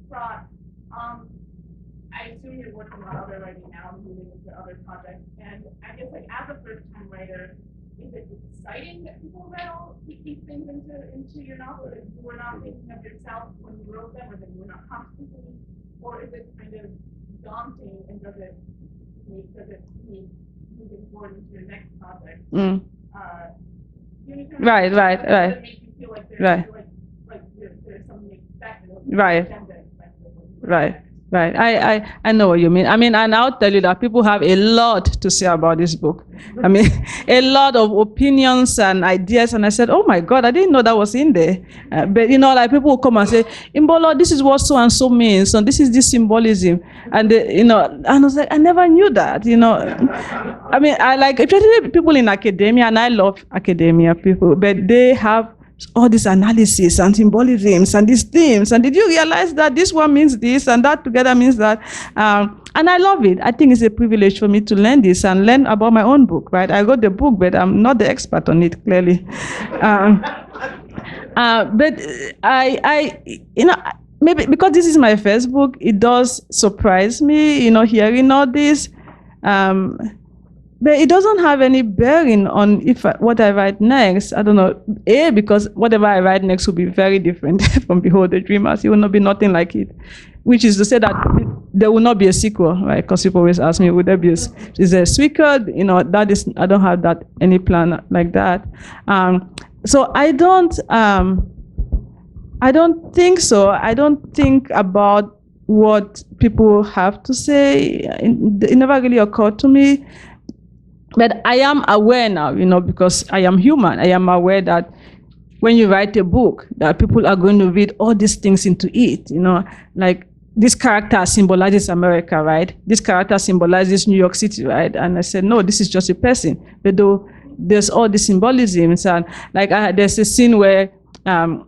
fraught. I assume you're working on other writing now, moving into other projects, and I guess like as a first-time writer, is it exciting that people read all these things into your novel that you were not thinking of yourself when you wrote them, or that you were not consciously, or is it kind of daunting, and does it mean moving forward into your next project? Right. Does it make you feel like there's there's something expected? Right. I know what you mean. I mean, and I'll tell you that people have a lot to say about this book. I mean, a lot of opinions and ideas. And I said, oh my God, I didn't know that was in there. But, like people will come and say, Imbolo, this is what so and so means. So this is this symbolism. And, and I was like, I never knew that, I mean, I like, especially people in academia, and I love academia people, but they have all this analysis and symbolisms and these themes, and did you realize that this one means this and that together means that? And I love it. I think it's a privilege for me to learn this and learn about my own book, right? I wrote the book, but I'm not the expert on it, clearly. But maybe because this is my first book, it does surprise me, hearing all this. But it doesn't have any bearing on what I write next. I don't know. Because whatever I write next will be very different from Behold the Dreamers. It will not be nothing like it. Which is to say that there will not be a sequel, right? Because people always ask me, would there be is there a sequel? That is, I don't have any plan like that. So I don't think so. I don't think about what people have to say. It never really occurred to me. But I am aware now, because I am human. I am aware that when you write a book, that people are going to read all these things into it, like this character symbolizes America, right? This character symbolizes New York City, right? And I said, no, this is just a person. But though there's all the symbolisms, and like there's a scene where a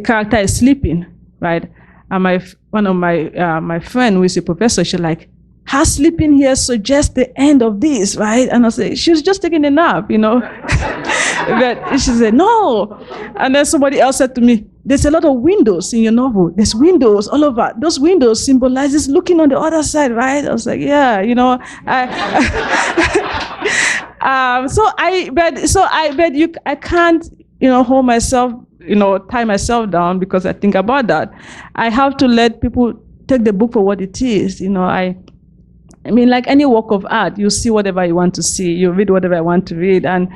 character is sleeping, right? And one of my friend who is a professor, she's like, her sleeping here suggests the end of this, right? And I said, she was just taking a nap, But she said, no. And then somebody else said to me, there's a lot of windows in your novel. There's windows all over. Those windows symbolizes looking on the other side, right? I was like, yeah, I can't, hold myself, tie myself down because I think about that. I have to let people take the book for what it is. I mean, like any work of art, you see whatever you want to see, you read whatever I want to read. And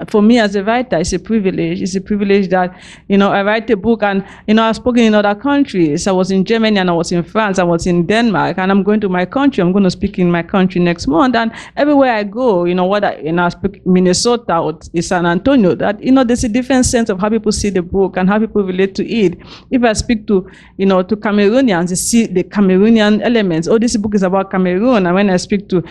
for me as a writer, it's a privilege. It's a privilege that, I write a book and, I've spoken in other countries. I was in Germany and I was in France, I was in Denmark, and I'm going to my country. I'm going to speak in my country next month. And everywhere I go, I speak Minnesota or San Antonio, that, there's a different sense of how people see the book and how people relate to it. If I speak to, to Cameroonians, they see the Cameroonian elements. Oh, this book is about Cameroon. And when I speak to,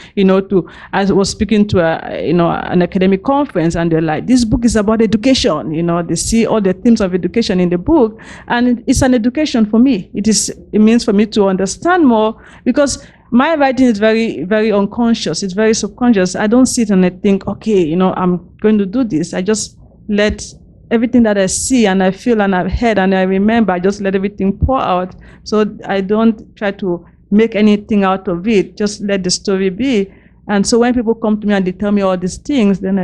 I was speaking to an academic conference, and they're like, this book is about education. They see all the themes of education in the book, and it's an education for me. It means for me to understand more, because my writing is very, very unconscious. It's very subconscious. I don't sit and I think, okay, I'm going to do this. I just let everything that I see and I feel and I've heard and I remember, I just let everything pour out. So I don't try to make anything out of it. Just let the story be. And so when people come to me and they tell me all these things, then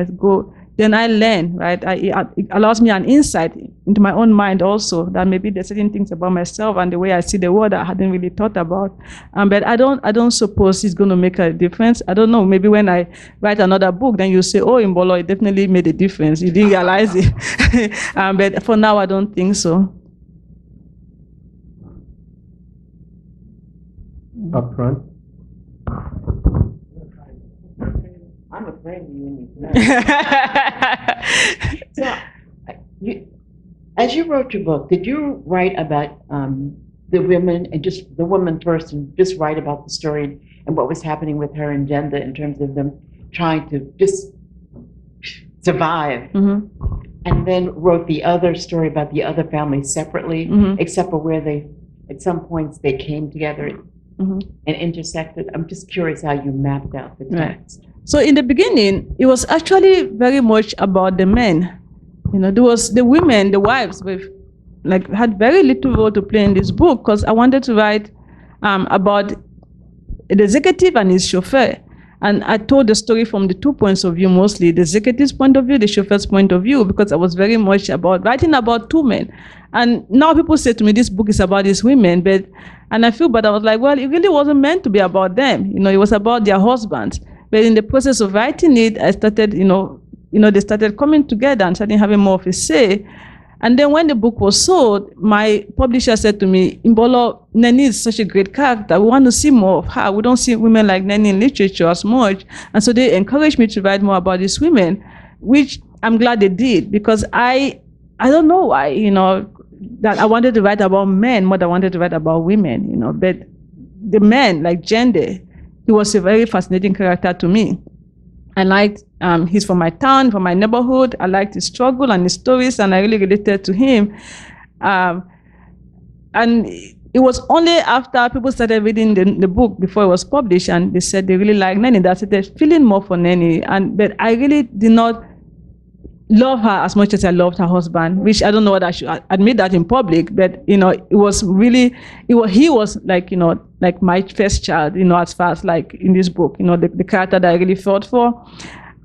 I learn, right? It allows me an insight into my own mind also, that maybe there's certain things about myself and the way I see the world I hadn't really thought about. But I don't suppose it's going to make a difference. I don't know. Maybe when I write another book, then you say, oh, Imbolo, it definitely made a difference. You didn't realize it. But for now, I don't think so. Up front. I'm afraid of you. So, as you wrote your book, did you write about the women and just the woman first, and just write about the story and what was happening with her and gender in terms of them trying to just survive, and then wrote the other story about the other families separately, except for where they, at some points, they came together and intersected? I'm just curious how you mapped out the text. Right. So in the beginning, it was actually very much about the men. There was the women, the wives, had very little role to play in this book, because I wanted to write about the executive and his chauffeur. And I told the story from the 2 points of view, mostly the executive's point of view, the chauffeur's point of view, because I was very much about writing about two men. And now people say to me, this book is about these women, and I feel bad. I was like, well, it really wasn't meant to be about them. It was about their husbands. But in the process of writing it, I started, they started coming together and started having more of a say. And then when the book was sold, my publisher said to me, Imbolo, Neni is such a great character. We want to see more of her. We don't see women like Neni in literature as much. And so they encouraged me to write more about these women, which I'm glad they did, because I don't know why, that I wanted to write about men more than I wanted to write about women, but the men, like Jende, he was a very fascinating character to me. I liked, he's from my town, from my neighborhood. I liked his struggle and his stories, and I really related to him. And it was only after people started reading the book before it was published, and they said they really liked Neni, that I started feeling more for Neni. But I really did not love her as much as I loved her husband, which I don't know whether I should admit that in public, but it was really, he was like, like my first child, as far as like in this book, the character that I really felt for.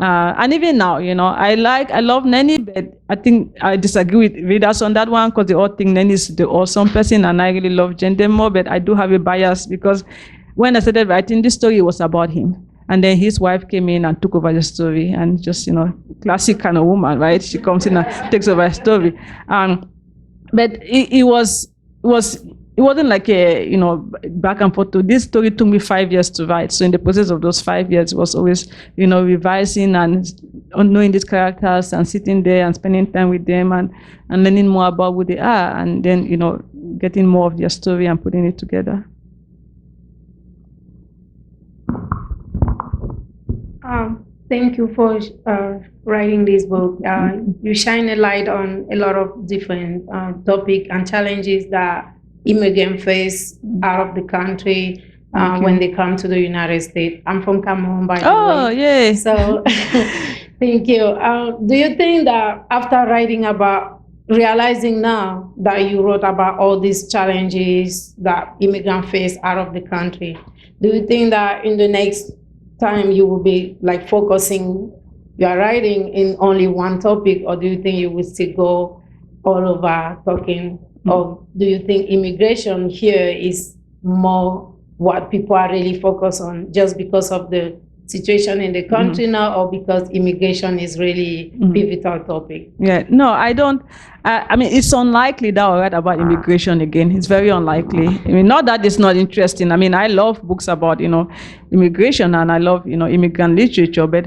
And even now, I love Neni, but I think I disagree with readers on that one, because they all think Neni is the awesome person, and I really love Jende more, but I do have a bias, because when I started writing this story, it was about him. And then his wife came in and took over the story, and just, classic kind of woman, right? She comes in and takes over the story. But it wasn't like a, back and forth. This story took me 5 years to write. So in the process of those 5 years, it was always, revising and knowing these characters and sitting there and spending time with them and learning more about who they are, and then, getting more of their story and putting it together. Thank you for writing this book. You shine a light on a lot of different topics and challenges that immigrants face out of the country when they come to the United States. I'm from Cameroon, by the way. Oh, yay. So, thank you. Do you think that after writing about, realizing now that you wrote about all these challenges that immigrants face out of the country, do you think that in the next time you will be like focusing your writing in only one topic, or do you think you will still go all over talking? Or do you think immigration here is more what people are really focused on just because of the situation in the country now, or because immigration is really pivotal topic? Yeah, no, I don't. I mean, it's unlikely that I'll write about immigration again. It's very unlikely. I mean, not that it's not interesting. I mean, I love books about, immigration, and I love, immigrant literature, but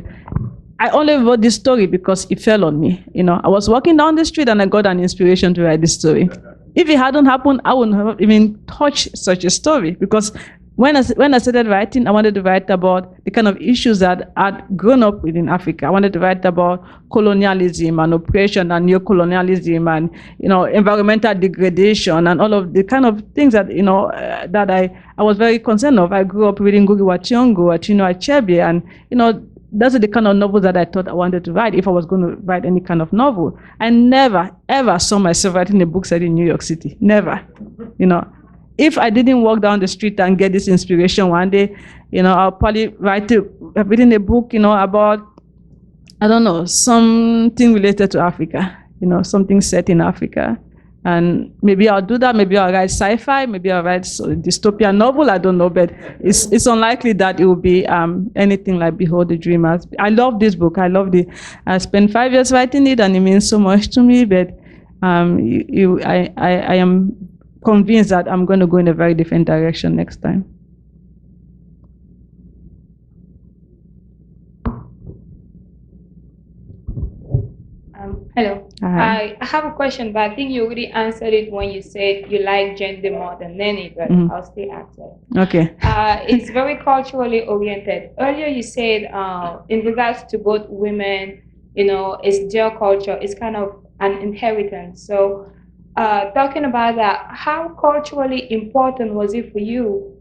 I only wrote this story because it fell on me. I was walking down the street and I got an inspiration to write this story. If it hadn't happened, I wouldn't have even touched such a story, because when I started writing, I wanted to write about the kind of issues that I'd grown up with in Africa. I wanted to write about colonialism and oppression and neo-colonialism and, environmental degradation and all of the kind of things that, that I was very concerned of. I grew up reading Ngugi wa Thiong'o, Chinua Achebe, and, those are the kind of novels that I thought I wanted to write if I was going to write any kind of novel. I never, ever saw myself writing a book set in New York City. Never, if I didn't walk down the street and get this inspiration one day, I'll probably have written a book, about, I don't know, something related to Africa, something set in Africa. And maybe I'll do that. Maybe I'll write sci-fi. Maybe I'll write a dystopian novel. I don't know, but it's unlikely that it will be anything like Behold the Dreamers. I love this book. I spent 5 years writing it, and it means so much to me. But I am convinced that I'm going to go in a very different direction next time. Hello. Hi. I have a question, but I think you already answered it when you said you like gender more than nanny, but I'll still ask it. Okay. It's very culturally oriented. Earlier you said in regards to both women, it's their culture, it's kind of an inheritance. So talking about that, how culturally important was it for you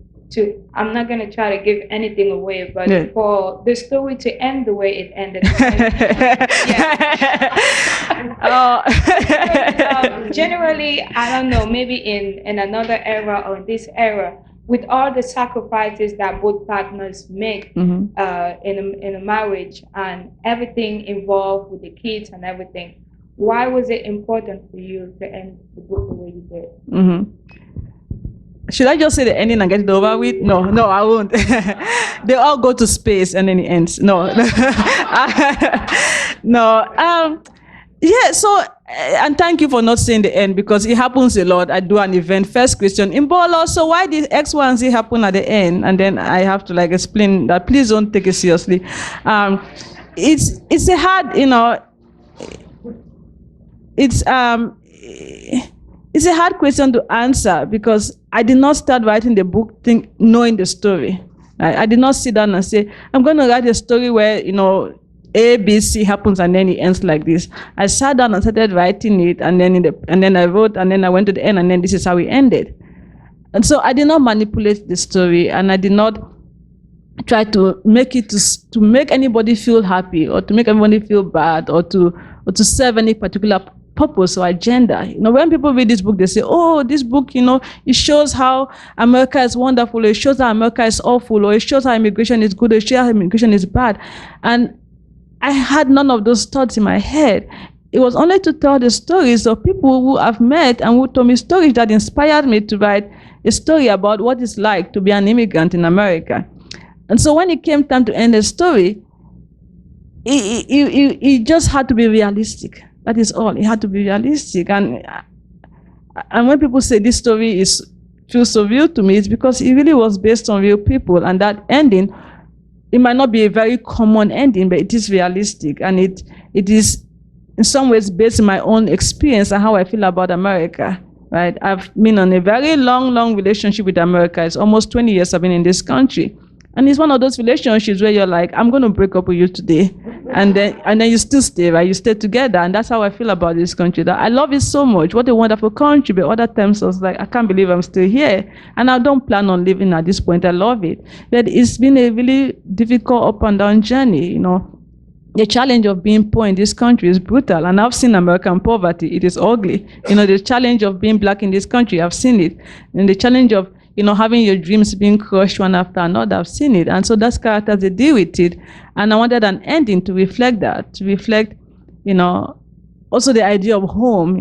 I'm not going to try to give anything away, but for the story to end the way it ended. Generally, I don't know, maybe in another era or this era, with all the sacrifices that both partners make in a marriage and everything involved with the kids and everything, why was it important for you to end the book the way you did? Should I just say the ending and get it over with? No, I won't. They all go to space and then it ends. No. No. Yeah, so, and thank you for not saying the end, because it happens a lot. I do an event, first question, Imbolo, so why did X, Y, and Z happen at the end? And then I have to explain that. Please don't take it seriously. It's a hard, it's a hard question to answer, because I did not start writing the book knowing the story. I did not sit down and say, I'm going to write a story where, A, B, C happens and then it ends like this. I sat down and started writing it, and then I wrote, and then I went to the end, and then this is how it ended. And so I did not manipulate the story, and I did not try to make it to make anybody feel happy, or to make everybody feel bad, or to serve any particular purpose or agenda. When people read this book, they say, oh, this book, it shows how America is wonderful, or it shows how America is awful, or it shows how immigration is good, or it shows how immigration is bad. And I had none of those thoughts in my head. It was only to tell the stories of people who I've met and who told me stories that inspired me to write a story about what it's like to be an immigrant in America. And so when it came time to end the story, it just had to be realistic. That is all. It had to be realistic. And when people say this story feels so real to me, it's because it really was based on real people. And that ending, it might not be a very common ending, but it is realistic. And it is in some ways based on my own experience and how I feel about America. Right? I've been on a very long relationship with America. It's almost 20 years I've been in this country. And it's one of those relationships where you're like, I'm going to break up with you today. And then you still stay, right? You stay together. And that's how I feel about this country. That I love it so much. What a wonderful country. But other times I was like, I can't believe I'm still here. And I don't plan on leaving at this point. I love it. But it's been a really difficult up and down journey, The challenge of being poor in this country is brutal. And I've seen American poverty. It is ugly. The challenge of being black in this country, I've seen it. And the challenge of having your dreams being crushed one after another, I've seen it. And so that's characters, they deal with it. And I wanted an ending to reflect that, also the idea of home.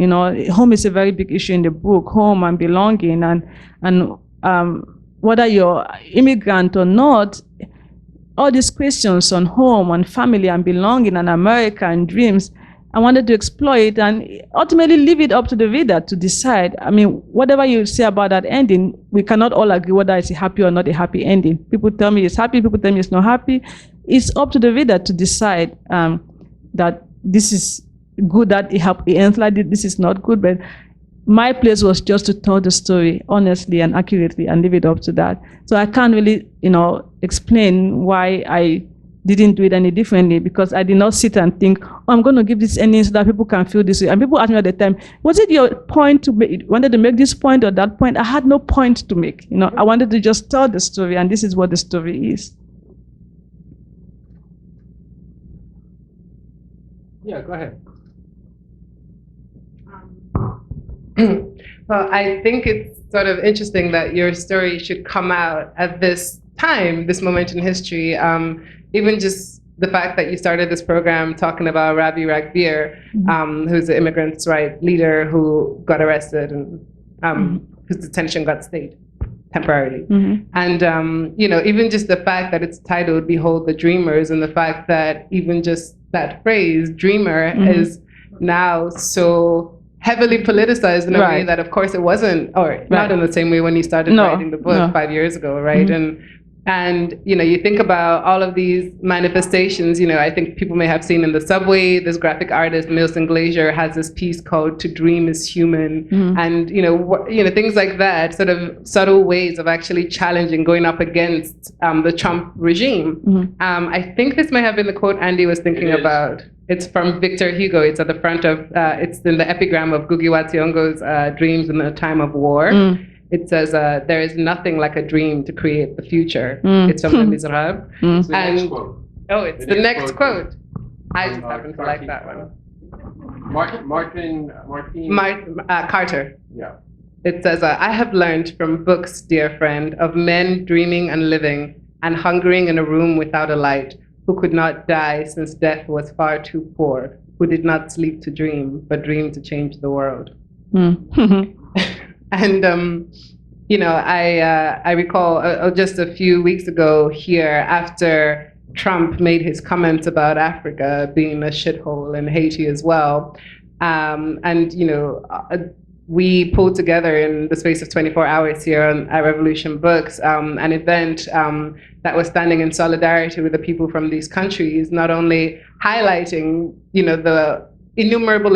Home is a very big issue in the book, home and belonging. And whether you're immigrant or not, all these questions on home and family and belonging and America and dreams, I wanted to explore it and ultimately leave it up to the reader to decide. I mean, whatever you say about that ending, we cannot all agree whether it's a happy or not a happy ending. People tell me it's happy, people tell me it's not happy. It's up to the reader to decide that this is good, that it ends like this is not good. But my place was just to tell the story honestly and accurately and leave it up to that. So I can't really, explain why I didn't do it any differently, because I did not sit and think, oh, I'm going to give this ending so that people can feel this way. And people ask me at the time, was it your point to make, wanted to make this point or that point? I had no point to make. I wanted to just tell the story, and this is what the story is. Yeah, go ahead. Well, I think it's sort of interesting that your story should come out at this time, this moment in history. Even just the fact that you started this program talking about Ravi Ragbir, who's the immigrants' rights leader who got arrested and whose detention got stayed temporarily. And, even just the fact that it's titled Behold the Dreamers, and the fact that even just that phrase, dreamer, is now so heavily politicized in a way that, of course, it wasn't, or not in the same way when you started writing the book 5 years ago, right? And you think about all of these manifestations. I think people may have seen in the subway, this graphic artist Milton Glaser has this piece called "To Dream is Human," and things like that, sort of subtle ways of actually challenging, going up against the Trump regime. I think this may have been the quote Andy was thinking about. It's from Victor Hugo. It's at the front of, it's in the epigram of Ngugi wa Thiong'o's Dreams in a Time of War. It says, there is nothing like a dream to create the future. It's from Les Miserables. It's the next quote. Oh, it's the next quote. I just happen to like that one. Martin Carter. Yeah. It says, I have learned from books, dear friend, of men dreaming and living and hungering in a room without a light, who could not die since death was far too poor, who did not sleep to dream, but dreamed to change the world. And, I recall just a few weeks ago here, after Trump made his comments about Africa being a shithole and Haiti as well. We pulled together in the space of 24 hours here on Revolution Books an event that was standing in solidarity with the people from these countries, not only highlighting, the innumerable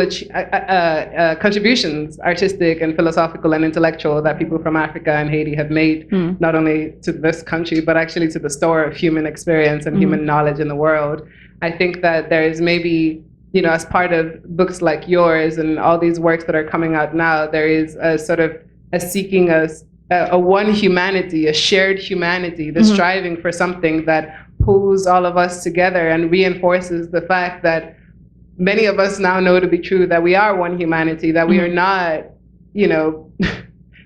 contributions, artistic and philosophical and intellectual, that people from Africa and Haiti have made, not only to this country, but actually to the store of human experience and human knowledge in the world. I think that there is maybe, as part of books like yours and all these works that are coming out now, there is a sort of a seeking a one humanity, a shared humanity, the striving for something that pulls all of us together and reinforces the fact that many of us now know to be true, that we are one humanity, that we are not,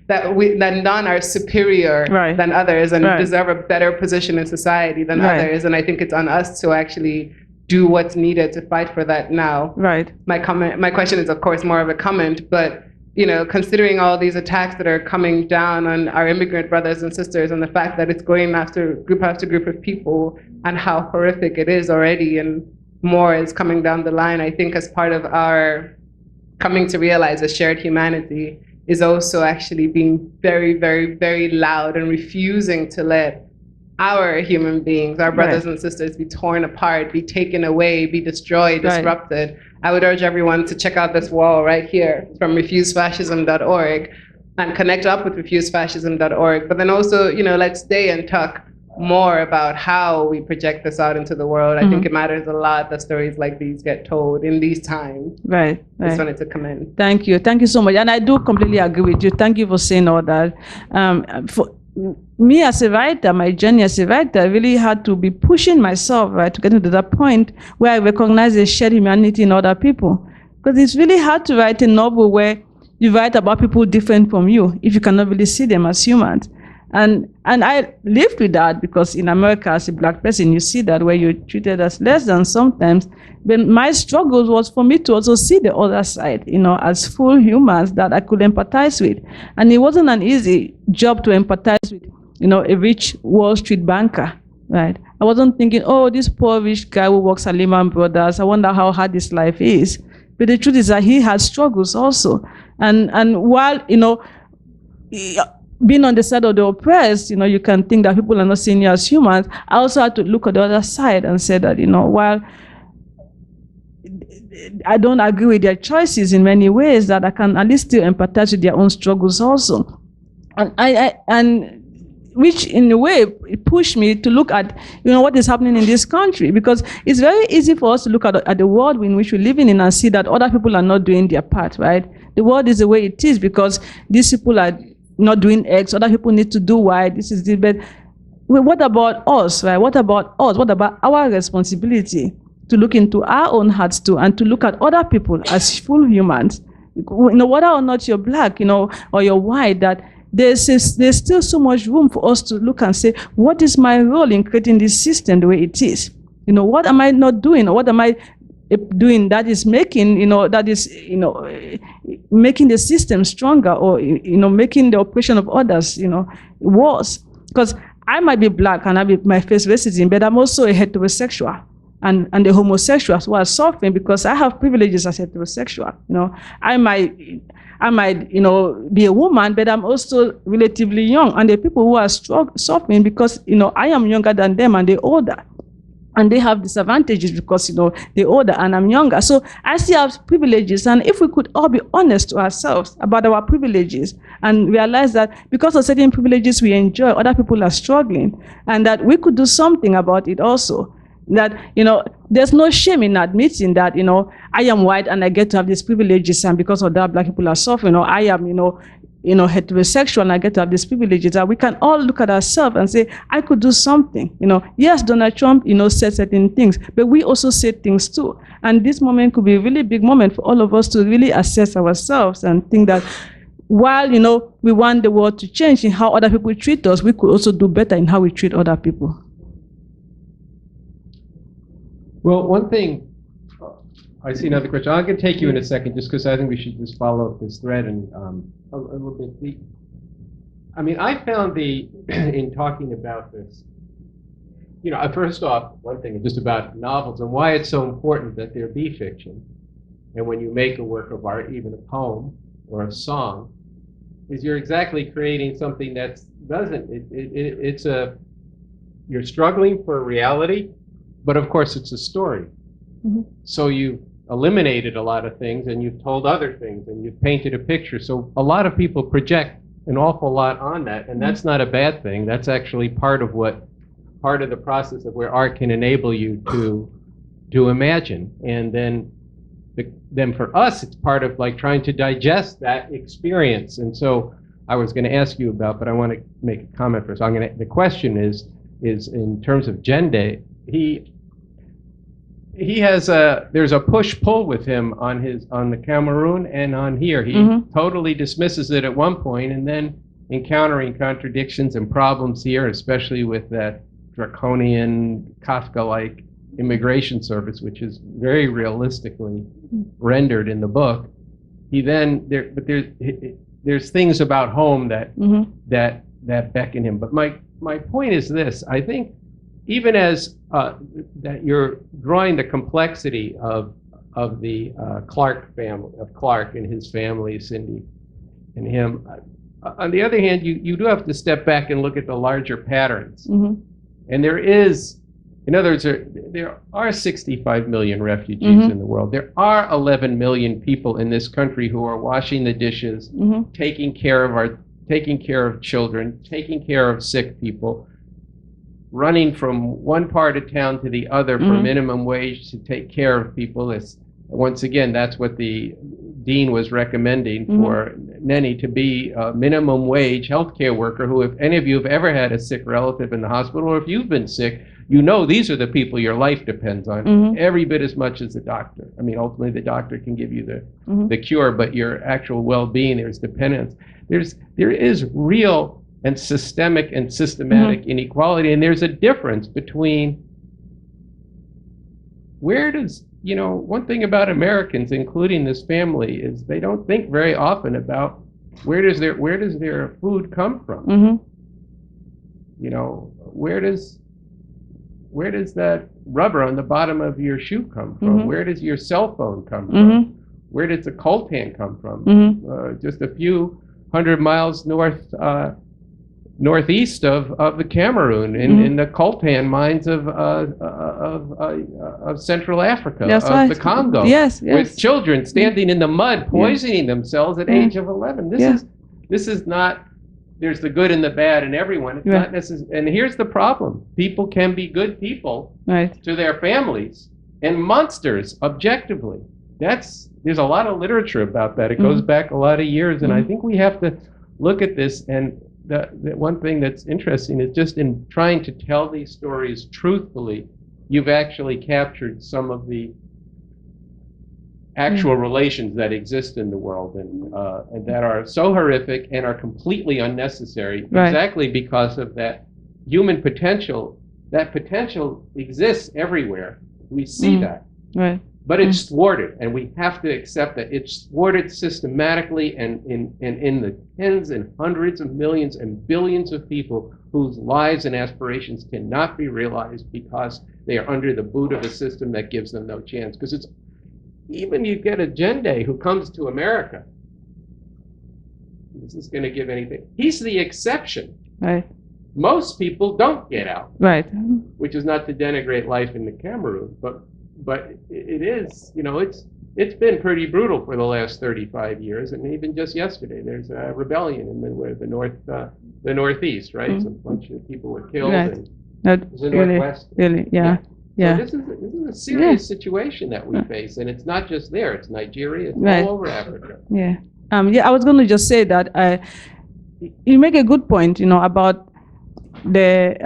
that none are superior than others and deserve a better position in society than others. And I think it's on us to actually do what's needed to fight for that now. My question is, of course, more of a comment, but considering all these attacks that are coming down on our immigrant brothers and sisters, and the fact that it's going after group of people, and how horrific it is already, and more is coming down the line, I think as part of our coming to realize a shared humanity is also actually being very, very, very loud and refusing to let our human beings, our brothers and sisters, be torn apart, be taken away, be destroyed, disrupted. I would urge everyone to check out this wall right here from refusefascism.org and connect up with refusefascism.org. But then also, let's stay and talk more about how we project this out into the world. I think it matters a lot that stories like these get told in these times. Just wanted to commend. Thank you so much, and I do completely agree with you. Thank you for saying all that. For me as a writer, my journey as a writer, I really had to be pushing myself to get to that point where I recognize the shared humanity in other people, because it's really hard to write a novel where you write about people different from you if you cannot really see them as humans. And I lived with that, because in America, as a Black person, you see that where you're treated as less than sometimes. But my struggle was for me to also see the other side, as full humans that I could empathize with. And it wasn't an easy job to empathize with, a rich Wall Street banker, right? I wasn't thinking, oh, this poor rich guy who works at Lehman Brothers, I wonder how hard his life is. But the truth is that he had struggles also. And while, being on the side of the oppressed, you can think that people are not seeing you as humans. I also had to look at the other side and say that, while I don't agree with their choices in many ways, that I can at least still empathize with their own struggles also. And which in a way it pushed me to look at, what is happening in this country, because it's very easy for us to look at the world in which we're living in and see that other people are not doing their part, right? The world is the way it is because these people are not doing X, other people need to do Y, this is the, but what about us, right? What about us? What about our responsibility to look into our own hearts too, and to look at other people as full humans, whether or not you're black, or you're white, that there's still so much room for us to look and say, what is my role in creating this system the way it is? What am I not doing? Or what am I doing that is making, making the system stronger, or, making the oppression of others, worse? Because I might be black and my face racism, but I'm also a heterosexual. And the homosexuals who are suffering because I have privileges as heterosexual. I might, be a woman, but I'm also relatively young. And the people who are suffering because, I am younger than them and they're older. And they have disadvantages because, they're older and I'm younger. So I still have privileges. And if we could all be honest to ourselves about our privileges and realize that because of certain privileges we enjoy, other people are struggling, and that we could do something about it also. That, there's no shame in admitting that, I am white and I get to have these privileges, and because of that, black people are suffering. Or I am, heterosexual and I get to have these privileges. That we can all look at ourselves and say, I could do something. Yes, Donald Trump, said certain things, but we also said things too. And this moment could be a really big moment for all of us to really assess ourselves and think that while, we want the world to change in how other people treat us, we could also do better in how we treat other people. Well, one thing, I see another question. I'm going to take you in a second, just because I think we should just follow up this thread and a little bit. I found in talking about this, first off, one thing just about novels and why it's so important that there be fiction. And when you make a work of art, even a poem or a song, is you're exactly creating something that you're struggling for reality. But of course, it's a story. Mm-hmm. So you've eliminated a lot of things, and you've told other things, and you've painted a picture. So a lot of people project an awful lot on that, and that's not a bad thing. That's actually part of the process of where art can enable you to imagine. And then for us, it's part of like trying to digest that experience. And so I was going to ask you about, but I want to make a comment first. The question is in terms of Jende, he has there's a push-pull with him on the Cameroon and on here. He totally dismisses it at one point, and then encountering contradictions and problems here, especially with that draconian Kafka-like immigration service, which is very realistically rendered in the book. There's things about home that beckon him. But my point is this: I think even as that you're drawing the complexity of the Clark family, of Clark and his family, Cindy and him. On the other hand, you do have to step back and look at the larger patterns. Mm-hmm. And there is, in other words, there are 65 million refugees in the world. There are 11 million people in this country who are washing the dishes, taking care of children, taking care of sick people, running from one part of town to the other for minimum wage to take care of people. Once again, that's what the dean was recommending for Nenny, to be a minimum wage healthcare worker who, if any of you have ever had a sick relative in the hospital, or if you've been sick, these are the people your life depends on every bit as much as the doctor. Ultimately the doctor can give you the cure, but your actual well-being, there's dependence. There is real and systemic and systematic inequality. And there's a difference between one thing about Americans, including this family, is they don't think very often about where does their food come from? Where does that rubber on the bottom of your shoe come from? Where does your cell phone come from? Where does the coltan come from? Just a few 100 miles northeast of the Cameroon, in the coltan mines of Central Africa, That's of right. the Congo, yes. with children standing in the mud, poisoning themselves at age of 11. This is not. There's the good and the bad in everyone. It's not necessary. And here's the problem: people can be good people to their families and monsters objectively. There's a lot of literature about that. It goes back a lot of years, and I think we have to look at this. And the one thing that's interesting is just in trying to tell these stories truthfully, you've actually captured some of the actual relations that exist in the world and that are so horrific and are completely unnecessary, Right. exactly because of that human potential. That potential exists everywhere. We see that. Right. But it's thwarted, and we have to accept that it's thwarted systematically and in the tens and hundreds of millions and billions of people whose lives and aspirations cannot be realized because they are under the boot of a system that gives them no chance. Because it's, even you get a Jende who comes to America, this is going to give anything. He's the exception. Right. Most people don't get out, Right. which is not to denigrate life in the Cameroon, but it is, it's been pretty brutal for the last 35 years, and even just yesterday, there's a rebellion in the northeast, right? So a bunch of people were killed, Right. and Not it was the really. northwest. Really. Yeah. Yeah. So this is a serious situation that we face, and it's not just there. It's Nigeria. It's Right. all over Africa. Yeah. I was going to just say that you make a good point, about the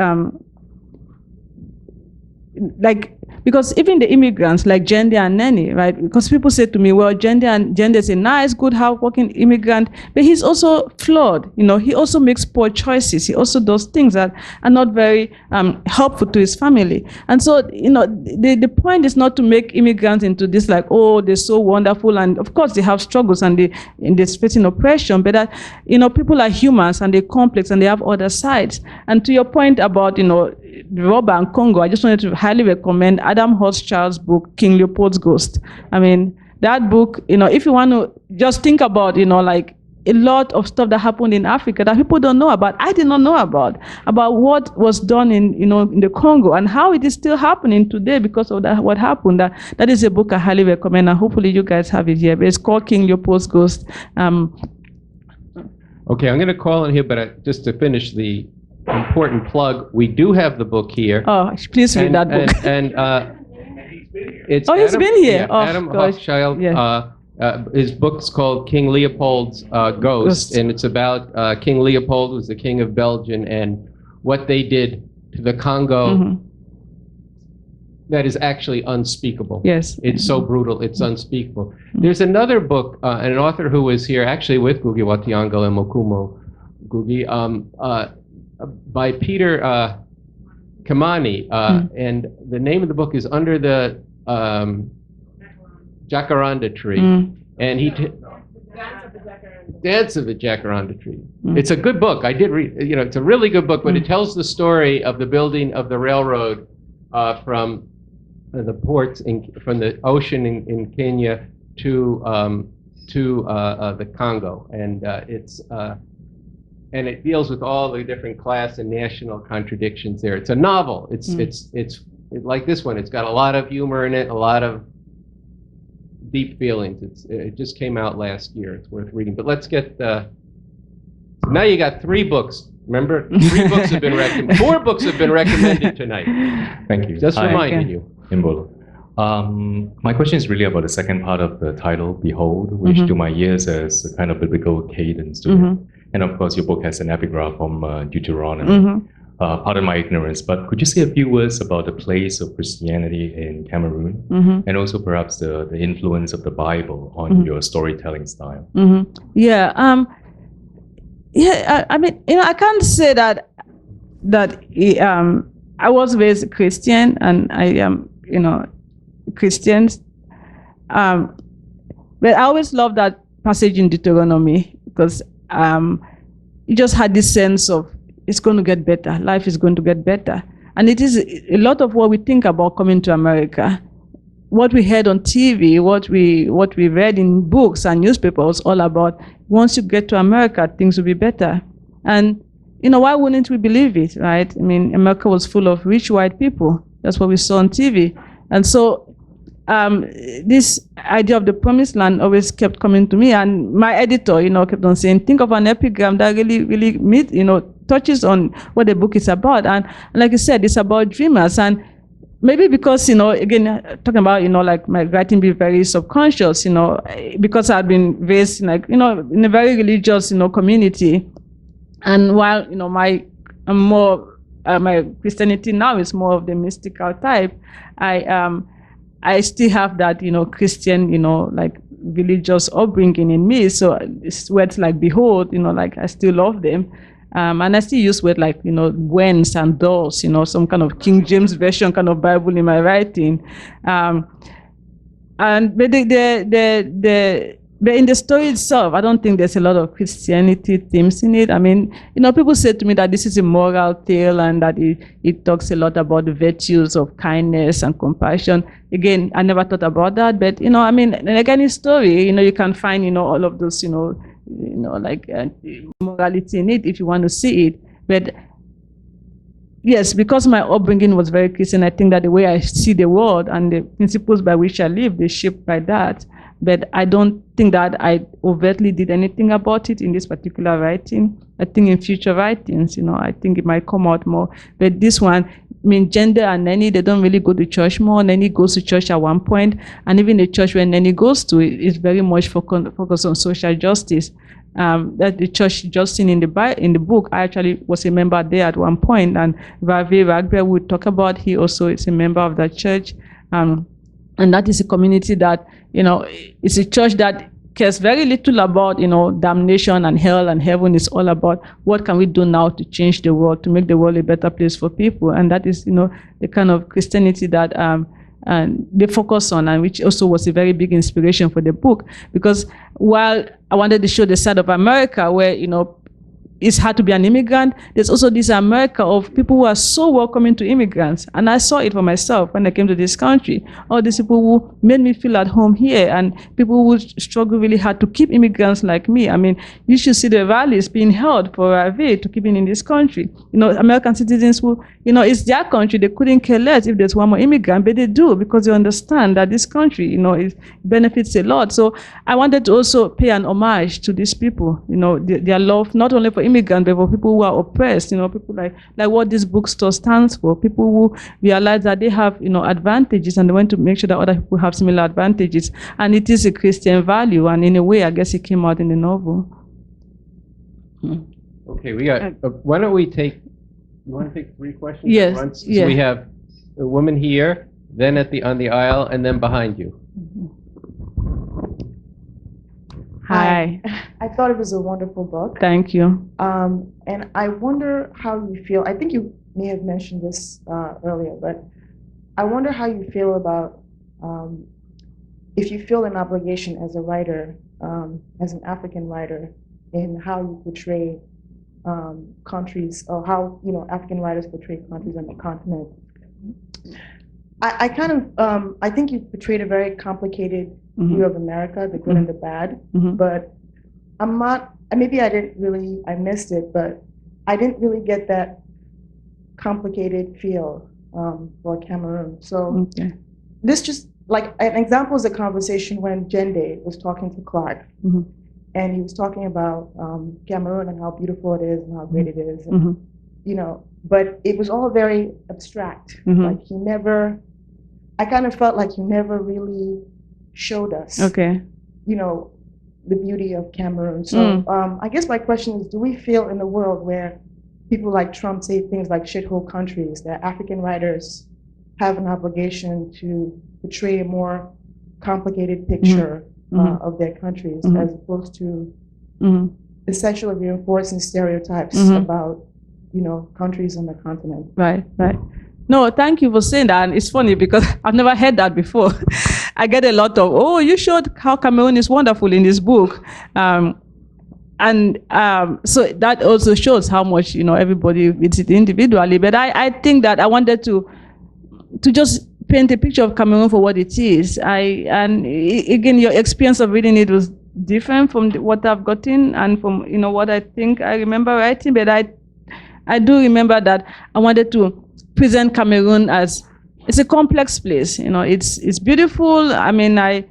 because even the immigrants like Jende and Neni, right? Because people say to me, well, Jende is a nice, good, hardworking immigrant, but he's also flawed. He also makes poor choices. He also does things that are not very helpful to his family. And so, the point is not to make immigrants into this like, oh, they're so wonderful. And of course, they have struggles and they're facing oppression, but that, people are humans and they're complex and they have other sides. And to your point about, Robber and Congo, I just wanted to highly recommend Adam Hochschild's book, King Leopold's Ghost. I mean, that book, if you want to just think about, like a lot of stuff that happened in Africa that people don't know about, I did not know about what was done in the Congo and how it is still happening today because of that, what happened. That is a book I highly recommend, and hopefully you guys have it here. But it's called King Leopold's Ghost. Okay, I'm going to call in here, but just to finish the important plug, we do have the book here. Oh, please read that book. And it's he's been here. Yeah, Oh, Adam gosh. Hochschild. Yeah. His book's called King Leopold's Ghost, and it's about King Leopold, who was the king of Belgium, and what they did to the Congo. That is actually unspeakable. Yes. It's so brutal, it's unspeakable. There's another book, an author who was here actually with Ngugi wa Thiong'o and Mokumo Ngugi, by Peter Kamani, and the name of the book is Under the Jacaranda Tree, and he Dance of the Jacaranda Tree. It's a good book. I did read. It's a really good book, but it tells the story of the building of the railroad from the ports from the ocean in Kenya to the Congo, and and it deals with all the different class and national contradictions there. It's a novel. It's like this one. It's got a lot of humor in it, a lot of deep feelings. It just came out last year. It's worth reading. But let's get now you got 3 books. Remember, 3 books have been recommended. 4 books have been recommended tonight. Thank you. Just reminding you. Imbolo. My question is really about the second part of the title, Behold, which to my ears has a kind of biblical cadence to it. And of course, your book has an epigraph from Deuteronomy. Pardon my ignorance, but could you say a few words about the place of Christianity in Cameroon, and also perhaps the influence of the Bible on your storytelling style? Yeah. I mean, I can't say that I was raised Christian and I am, Christians. But I always loved that passage in Deuteronomy because you just had this sense of it's going to get better. Life is going to get better. And it is a lot of what we think about coming to America. What we heard on TV, what we read in books and newspapers, all about once you get to America, things will be better. And why wouldn't we believe it, right? I mean, America was full of rich white people. That's what we saw on TV. And so this idea of the promised land always kept coming to me. And my editor, kept on saying, think of an epigram that really touches on what the book is about. And like you said, it's about dreamers. And maybe because, again, talking about, like my writing being very subconscious, because I've been raised in a very religious, community. And while, my Christianity now is more of the mystical type, I still have that, Christian, like religious upbringing in me. So it's words like behold, like I still love them. And I still use words like, whence and thus, some kind of King James version kind of Bible in my writing. But in the story itself, I don't think there's a lot of Christianity themes in it. I mean, people say to me that this is a moral tale and that it talks a lot about the virtues of kindness and compassion. Again, I never thought about that, but in any story, you can find, all of those, like morality in it if you want to see it. But yes, because my upbringing was very Christian, I think that the way I see the world and the principles by which I live, they're shaped by that. But I don't think that I overtly did anything about it in this particular writing. I think in future writings, I think it might come out more. But this one, Gender and Nenny, they don't really go to church more. Nenny goes to church at one point, and even the church where Nenny goes to is very much focused on social justice. That the church Justin in the book, I actually was a member there at one point, and Ravi Ragbir would talk about, he also is a member of that church. And that is a community that, it's a church that cares very little about, damnation and hell and heaven. Is all about what can we do now to change the world, to make the world a better place for people. And that is, the kind of Christianity that and they focus on, and which also was a very big inspiration for the book. Because while I wanted to show the side of America where, it's hard to be an immigrant, there's also this America of people who are so welcoming to immigrants. And I saw it for myself when I came to this country. All these people who made me feel at home here, and people who struggle really hard to keep immigrants like me. I mean, you should see the rallies being held for Ravi to keep him in this country. American citizens who, it's their country. They couldn't care less if there's one more immigrant, but they do, because they understand that this country, it benefits a lot. So I wanted to also pay an homage to these people, their love, not only for immigrants, but for people who are oppressed, people like what this bookstore stands for, people who realize that they have, advantages, and they want to make sure that other people have similar advantages. And it is a Christian value, and in a way, I guess it came out in the novel. Okay, we got, why don't we take, you want to take 3 questions Yes, at once? yeah. So we have a woman here, then on the aisle, and then behind you. Hi. I thought it was a wonderful book. Thank you. And I wonder how you feel. I think you may have mentioned this earlier, but I wonder how you feel about if you feel an obligation as a writer, as an African writer, in how you portray countries, or how African writers portray countries on the continent. I kind of I think you portrayed a very complicated view of America, the good and the bad. But I'm not. Maybe I missed it, but I didn't really get that complicated feel for Cameroon. So this just like an example is a conversation when Jende was talking to Clark, and he was talking about Cameroon and how beautiful it is and how great it is, and, but it was all very abstract. Like he never. I kind of felt like he never really showed us, the beauty of Cameroon. So I guess my question is, do we feel in the world where people like Trump say things like shithole countries, that African writers have an obligation to portray a more complicated picture of their countries, as opposed to essentially reinforcing stereotypes about, countries on the continent? Right. No, thank you for saying that. And it's funny because I've never heard that before. I get a lot of, oh, you showed how Cameroon is wonderful in this book. So that also shows how much, everybody reads it individually. But I think that I wanted to just paint a picture of Cameroon for what it is. Again, your experience of reading it was different from what I've gotten and from, what I think I remember writing. But I do remember that I wanted to present Cameroon as it's a complex place. It's beautiful. I mean, I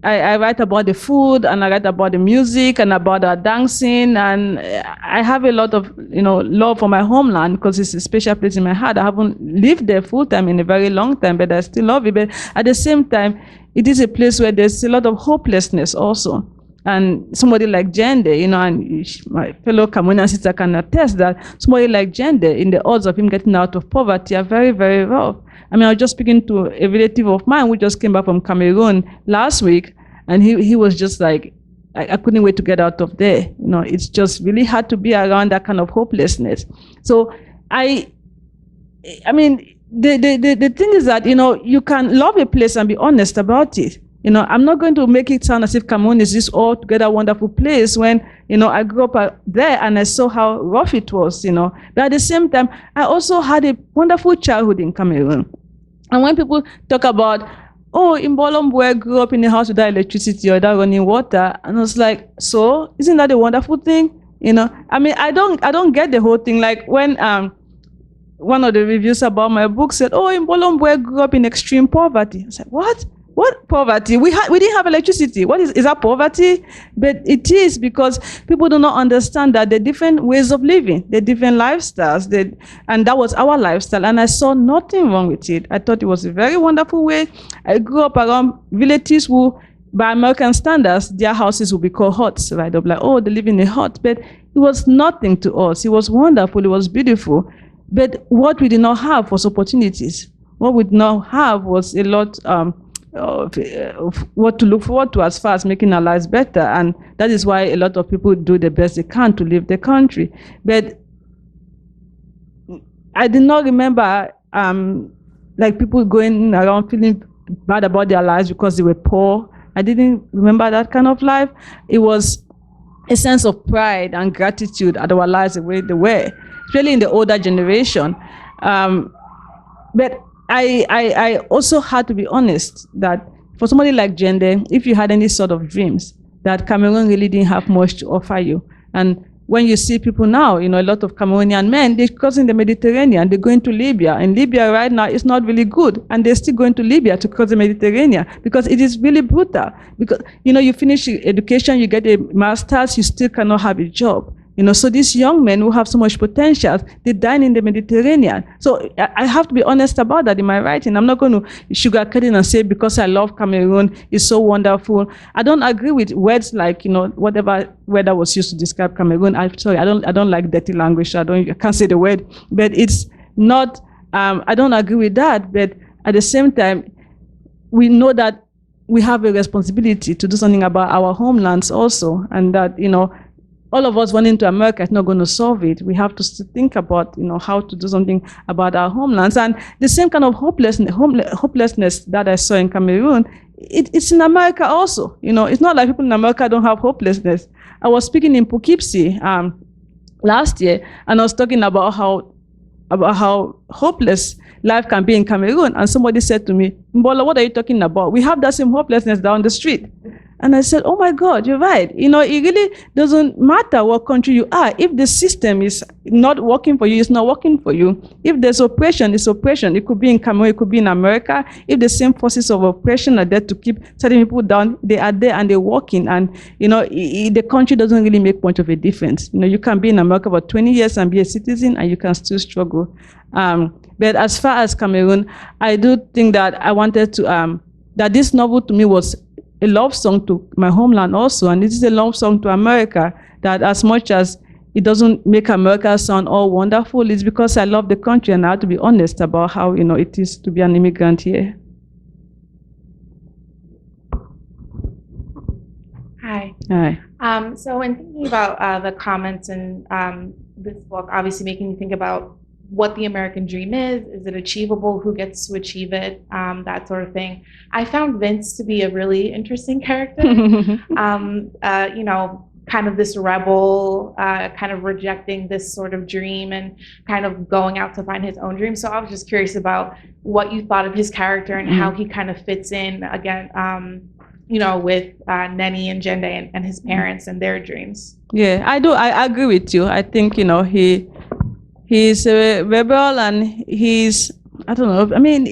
write about the food, and I write about the music, and about the dancing, and I have a lot of love for my homeland because it's a special place in my heart. I haven't lived there full time in a very long time, but I still love it. But at the same time, it is a place where there's a lot of hopelessness also. And somebody like Jende, and my fellow Cameroonian sister can attest that somebody like Jende, in the odds of him getting out of poverty, are very, very rough. I mean, I was just speaking to a relative of mine who just came back from Cameroon last week, and he was just like, I couldn't wait to get out of there. It's just really hard to be around that kind of hopelessness. So I mean, the thing is that, you can love a place and be honest about it. I'm not going to make it sound as if Cameroon is this altogether wonderful place when, I grew up there and I saw how rough it was, But at the same time, I also had a wonderful childhood in Cameroon. And when people talk about, Imbolo Mbue grew up in a house without electricity or without running water, and I was like, so isn't that a wonderful thing? I mean, I don't get the whole thing. Like when one of the reviews about my book said, Imbolo Mbue grew up in extreme poverty. I said, what? What poverty? We didn't have electricity. What is that poverty? But it is, because people do not understand that there are different ways of living, there are different lifestyles, and that was our lifestyle. And I saw nothing wrong with it. I thought it was a very wonderful way. I grew up around relatives who, by American standards, their houses would be called huts, right? They'll be like, they live in a hut. But it was nothing to us. It was wonderful. It was beautiful. But what we did not have was opportunities. What we did not have was a lot of what to look forward to as far as making our lives better. And that is why a lot of people do the best they can to leave the country. But I did not remember like people going around feeling bad about their lives because they were poor. I didn't remember that kind of life. It was a sense of pride and gratitude at our lives the way they were, especially in the older generation. But I also had to be honest that for somebody like Jende, if you had any sort of dreams, that Cameroon really didn't have much to offer you. And when you see people now, a lot of Cameroonian men, they're crossing the Mediterranean, they're going to Libya. And Libya right now is not really good. And they're still going to Libya to cross the Mediterranean because it is really brutal. Because, you finish education, you get a master's, you still cannot have a job. So these young men who have so much potential, they dine in the Mediterranean. So I have to be honest about that in my writing. I'm not going to sugarcoat it and say because I love Cameroon, it's so wonderful. I don't agree with words like, whatever word that was used to describe Cameroon. I'm sorry, I don't like dirty language. I can't say the word. But it's not, I don't agree with that. But at the same time, we know that we have a responsibility to do something about our homelands also. And that, all of us running to America is not going to solve it. We have to think about, how to do something about our homelands. And the same kind of hopelessness that I saw in Cameroon, it's in America also. It's not like people in America don't have hopelessness. I was speaking in Poughkeepsie last year, and I was talking about how hopeless life can be in Cameroon. And somebody said to me, Mbola, what are you talking about? We have that same hopelessness down the street. And I said, oh my God, you're right. It really doesn't matter what country you are. If the system is not working for you, it's not working for you. If there's oppression, it's oppression. It could be in Cameroon, it could be in America. If the same forces of oppression are there to keep certain people down, they are there and they're working. And, the country doesn't really make much of a difference. You can be in America for 20 years and be a citizen and you can still struggle. But as far as Cameroon, I do think that I wanted to, that this novel to me was a love song to my homeland also, and this is a love song to America, that as much as it doesn't make America sound all wonderful, it's because I love the country and I have to be honest about how, it is to be an immigrant here. Hi. Hi. So when thinking about the comments in this book, obviously making me think about what the American dream is it achievable, who gets to achieve it, that sort of thing. I found Vince to be a really interesting character. Kind of this rebel, kind of rejecting this sort of dream and kind of going out to find his own dream. So I was just curious about what you thought of his character and how he kind of fits in again, with Neni and Jende and his parents and their dreams. Yeah, I do. I agree with you. I think, he's a rebel and he's, I don't know, I mean,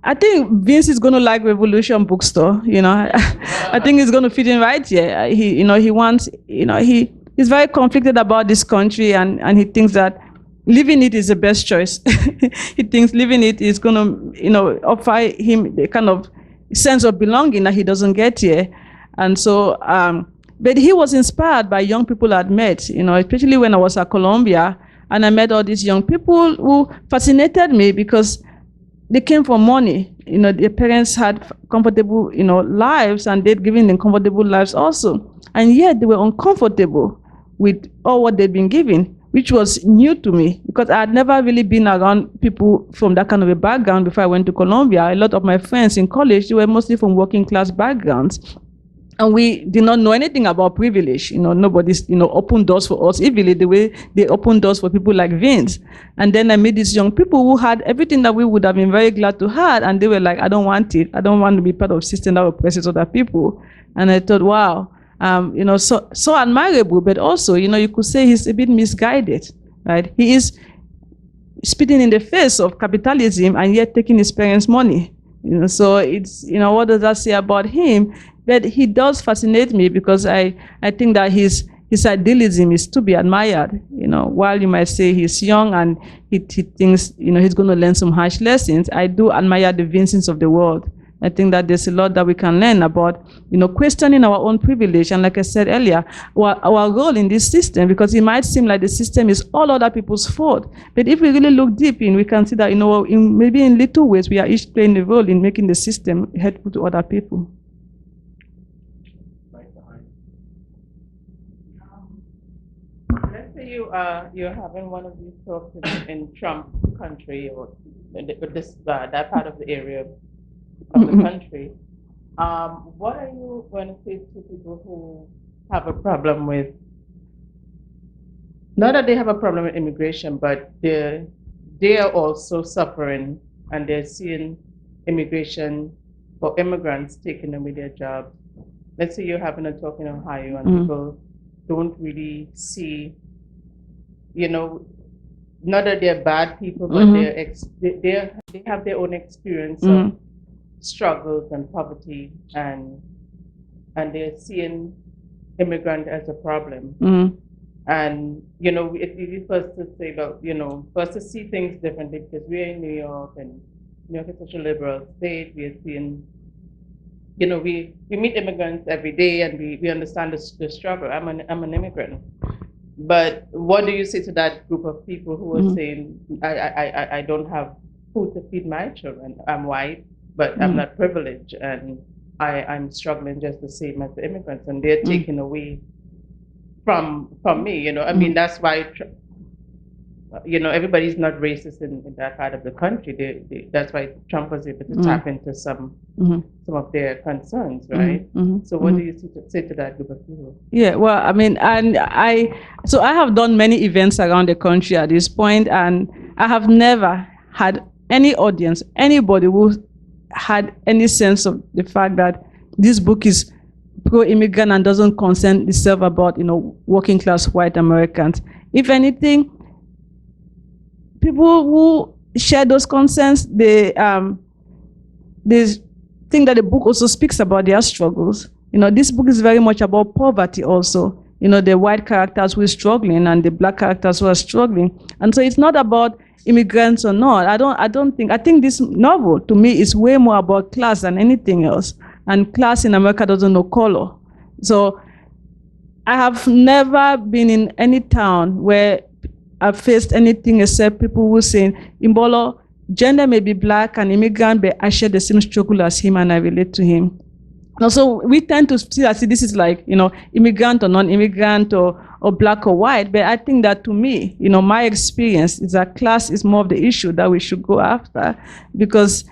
I think Vince is going to like Revolution Bookstore, I think he's going to fit in right here. He wants, he's very conflicted about this country and he thinks that living it is the best choice. He thinks living it is going to, offer him the kind of sense of belonging that he doesn't get here. And so, but he was inspired by young people I'd met, especially when I was at Columbia, and I met all these young people who fascinated me because they came for money. Their parents had comfortable, lives, and they'd given them comfortable lives also. And yet they were uncomfortable with all what they'd been given, which was new to me because I had never really been around people from that kind of a background before I went to Columbia. A lot of my friends in college, they were mostly from working class backgrounds. And we did not know anything about privilege. Nobody's, opened doors for us evilly the way they opened doors for people like Vince. And then I met these young people who had everything that we would have been very glad to have. And they were like, I don't want it. I don't want to be part of a system that oppresses other people. And I thought, wow, so admirable. But also, you could say he's a bit misguided, right? He is spitting in the face of capitalism and yet taking his parents' money. So it's, what does that say about him? But he does fascinate me because I think that his idealism is to be admired. While you might say he's young and he thinks, he's going to learn some harsh lessons, I do admire the Vincents of the world. I think that there's a lot that we can learn about, questioning our own privilege. And like I said earlier, our role in this system, because it might seem like the system is all other people's fault. But if we really look deep in, we can see that, maybe in little ways, we are each playing a role in making the system helpful to other people. Let's say you're having one of these talks in Trump country or that part of the area of the country. What are you going to say to people who have a problem with, not that they have a problem with immigration, but they are also suffering and they're seeing immigration or immigrants taking away their jobs? Let's say you're having a talk in Ohio and people don't really see, not that they're bad people, but they have their own experience of struggles and poverty, and they're seeing immigrant as a problem. And it's easy for us to say, well, for us to see things differently because we're in New York, and New York is such a liberal state. We are seeing, we meet immigrants every day, and we understand the struggle. I'm an immigrant. But what do you say to that group of people who are saying, I don't have food to feed my children. I'm white, but I'm not privileged, and I'm struggling just the same as the immigrants, and they're taken away from me. I mean, that's why everybody's not racist in that part of the country. That's why Trump was able to tap into some of their concerns, right? So what do you say to that group of people? Yeah, well, I mean, and I have done many events around the country at this point, and I have never had any audience, anybody who had any sense of the fact that this book is pro-immigrant and doesn't concern itself about, working class white Americans. If anything, people who share those concerns, they think that the book also speaks about their struggles. This book is very much about poverty also. The white characters who are struggling and the black characters who are struggling. And so it's not about immigrants or not. I think this novel to me is way more about class than anything else. And class in America doesn't know color. So I have never been in any town where I've faced anything except people who say, Imbolo, gender may be black and immigrant, but I share the same struggle as him and I relate to him. Now, so we tend to see that this is like, immigrant or non-immigrant or black or white. But I think that to me, my experience is that class is more of the issue that we should go after, because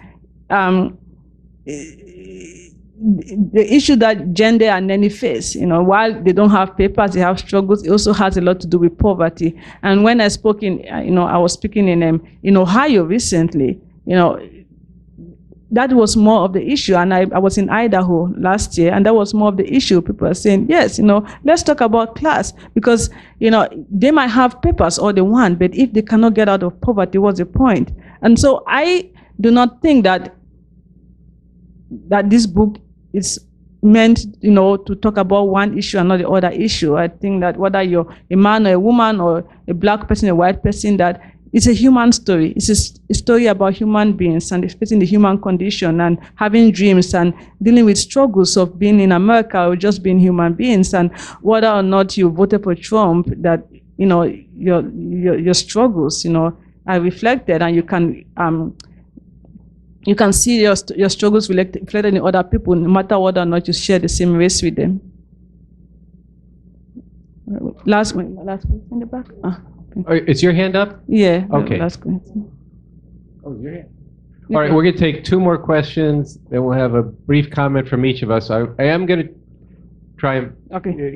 the issue that gender and nanny face, while they don't have papers, they have struggles, it also has a lot to do with poverty. And when I spoke I was speaking in Ohio recently, that was more of the issue. And I was in Idaho last year, and that was more of the issue. People are saying, yes, let's talk about class, because, they might have papers all they want, but if they cannot get out of poverty, what's the point? And so I do not think that this book is meant, to talk about one issue and not the other issue. I think that whether you're a man or a woman or a black person, a white person, that it's a human story. It's a story about human beings and facing the human condition and having dreams and dealing with struggles of being in America or just being human beings, and whether or not you voted for Trump, that, you know, your struggles, you know, are reflected, and you can see your struggles reflected in other people, no matter whether or not you share the same race with them. Last question in the back. Is your hand up? Yeah. Okay. Last question. Oh, your hand. All right, we're going to take 2 more questions, then we'll have a brief comment from each of us. I am going to try and,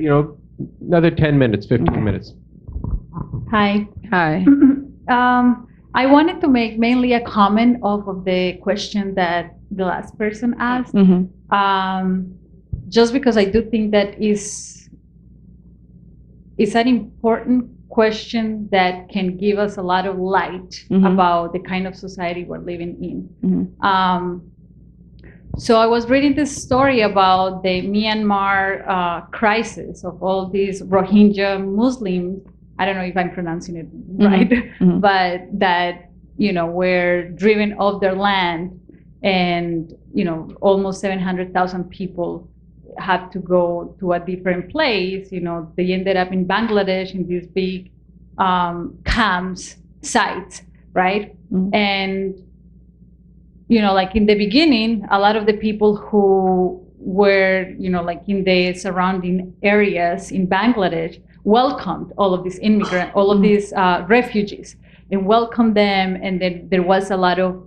you know, another 10 minutes, 15 minutes. Hi. Hi. I wanted to make mainly a comment off of the question that the last person asked. Just because I do think that is an important question that can give us a lot of light about the kind of society we're living in. So I was reading this story about the Myanmar crisis of all these Rohingya Muslims. I don't know if I'm pronouncing it right, but that, you know, were driven off their land, and, you know, almost 700,000 people had to go to a different place. You know, they ended up in Bangladesh in these big camps, sites, right? And, you know, like in the beginning, a lot of the people who were, you know, like in the surrounding areas in Bangladesh welcomed all of these immigrants, all of these refugees, and welcomed them. And then there was a lot of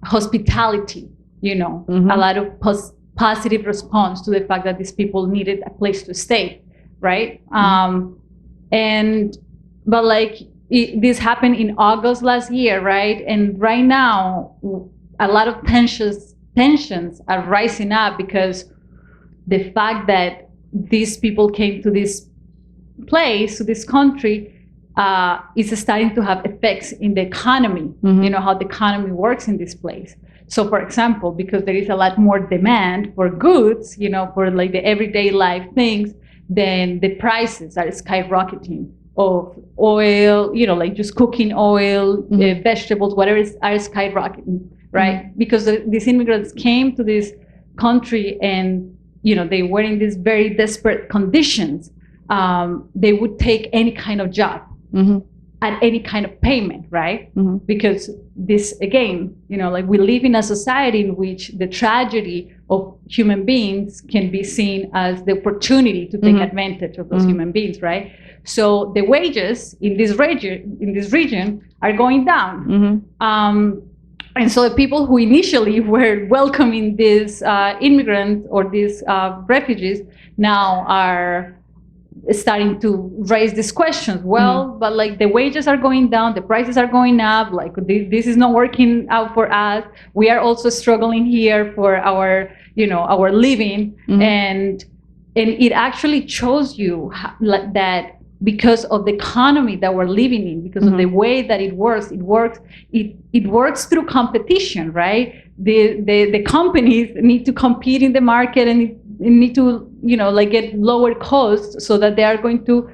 hospitality, you know, a lot of positive response to the fact that these people needed a place to stay, right? But like this happened in August last year, right? And right now, a lot of tensions are rising up because the fact that these people came to this place, to this country, is starting to have effects in the economy, you know, how the economy works in this place. So for example, because there is a lot more demand for goods, you know, for like the everyday life things, then the prices are skyrocketing of oil, you know, like just cooking oil, vegetables, whatever are skyrocketing, right? Because these immigrants came to this country and, you know, they were in these very desperate conditions. They would take any kind of job at any kind of payment, right? Because this, again, you know, like we live in a society in which the tragedy of human beings can be seen as the opportunity to take advantage of those human beings, right? So the wages in this region are going down. And so the people who initially were welcoming these immigrants or these refugees now are starting to raise these questions. Well, but like the wages are going down, the prices are going up, like this is not working out for us. We are also struggling here for our, you know, our living. And it actually shows you that because of the economy that we're living in, because of the way that it works through competition, right? The companies need to compete in the market and need to, you know, like get lower costs so that they are going to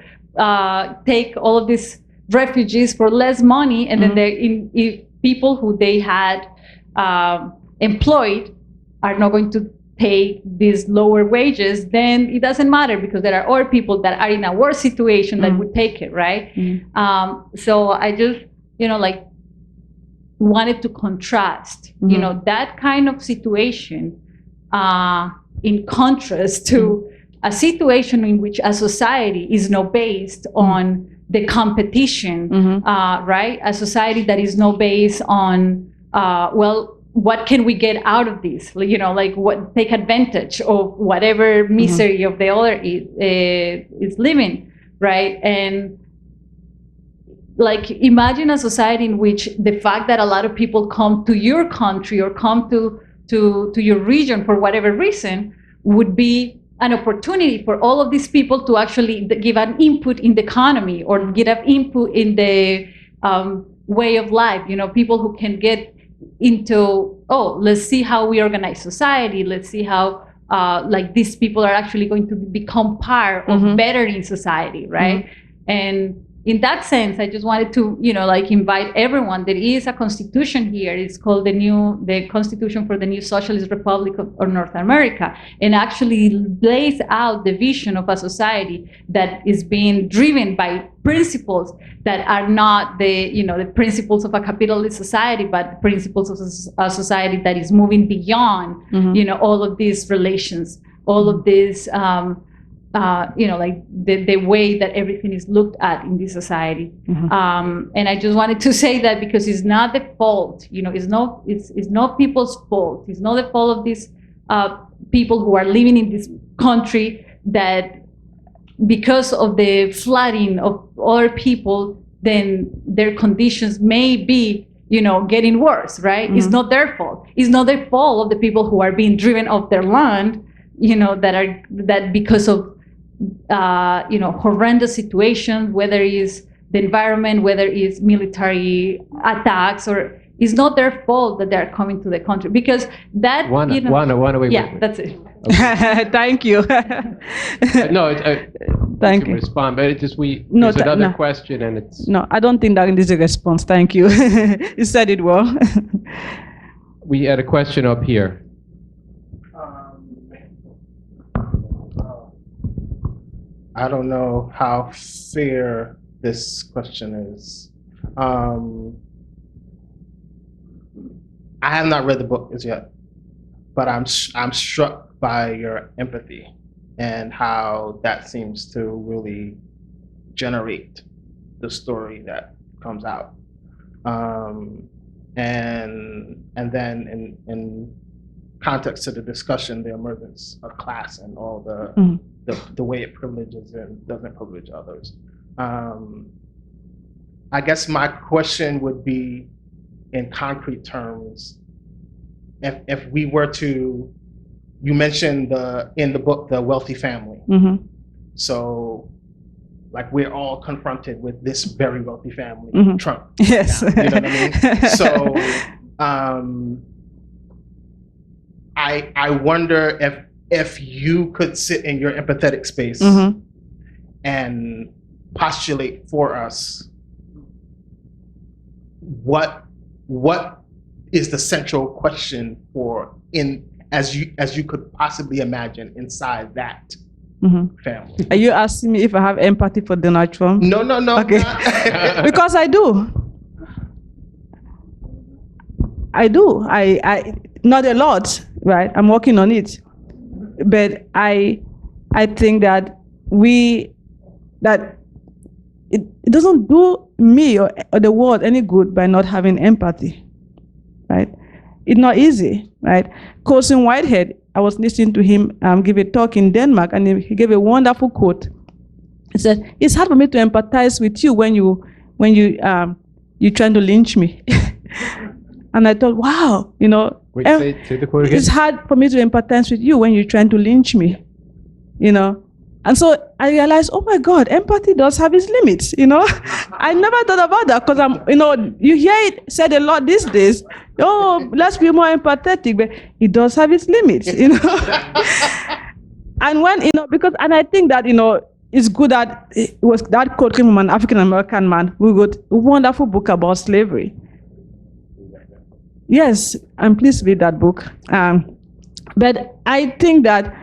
take all of these refugees for less money, and then if people who they had employed are not going to pay these lower wages, then it doesn't matter because there are other people that are in a worse situation that would take it, right? So I just, you know, like wanted to contrast, you know, that kind of situation in contrast to a situation in which a society is not based on the competition, right? A society that is not based on, well, what can we get out of this? You know, like what take advantage of whatever misery of the other is living, right? And like imagine a society in which the fact that a lot of people come to your country or come to your region for whatever reason would be an opportunity for all of these people to actually give an input in the economy or give an input in the way of life. You know, people who can get into, oh, let's see how we organize society. Let's see how like these people are actually going to become part of bettering society, right? And in that sense, I just wanted to, like invite everyone. There is a constitution here. It's called the Constitution for the New Socialist Republic of North America, and actually lays out the vision of a society that is being driven by principles that are not the principles of a capitalist society, but principles of a society that is moving beyond, all of these relations, all of this, like the way that everything is looked at in this society. And I just wanted to say that because it's not the fault, it's not people's fault. It's not the fault of these people who are living in this country that because of the flooding of other people, then their conditions may be, getting worse, right? It's not their fault. It's not the fault of the people who are being driven off their land, that because of horrendous situations, whether it's the environment, whether it's military attacks, or it's not their fault that they're coming to the country, because that wait. That's it. Okay. Thank you. No, Thank can you. respond, but there's No, another no. question, and it's No, I don't think that is a response. Thank you. You said it well. we had a question up here. I don't know how fair this question is. I have not read the book as yet, but I'm struck by your empathy and how that seems to really generate the story that comes out. And then in context to the discussion, the emergence of class and all the way it privileges and doesn't privilege others. I guess my question would be, in concrete terms, if we were to, you mentioned in the book the wealthy family. So, like, we're all confronted with this very wealthy family, Trump. Yes. Now, you know what I mean? So, I wonder if you could sit in your empathetic space and postulate for us what is the central question as you could possibly imagine inside that family. Are you asking me if I have empathy for Donald Trump? No. Okay. Because I do. I not a lot, right? I'm working on it. But I think that it doesn't do me or the world any good by not having empathy, right? It's not easy, right? Colson Whitehead, I was listening to him give a talk in Denmark, and he gave a wonderful quote. He said, "It's hard for me to empathize with you when you're trying to lynch me." And I thought, wow, Wait, say the quote again. it's hard for me to empathize with you when you're trying to lynch me, And so I realized, oh my God, empathy does have its limits, I never thought about that because you hear it said a lot these days. Oh, let's be more empathetic, but it does have its limits, And when, and I think that, it's good that it was that quote came from an African-American man who wrote a wonderful book about slavery. Yes, I'm pleased to read that book. But I think that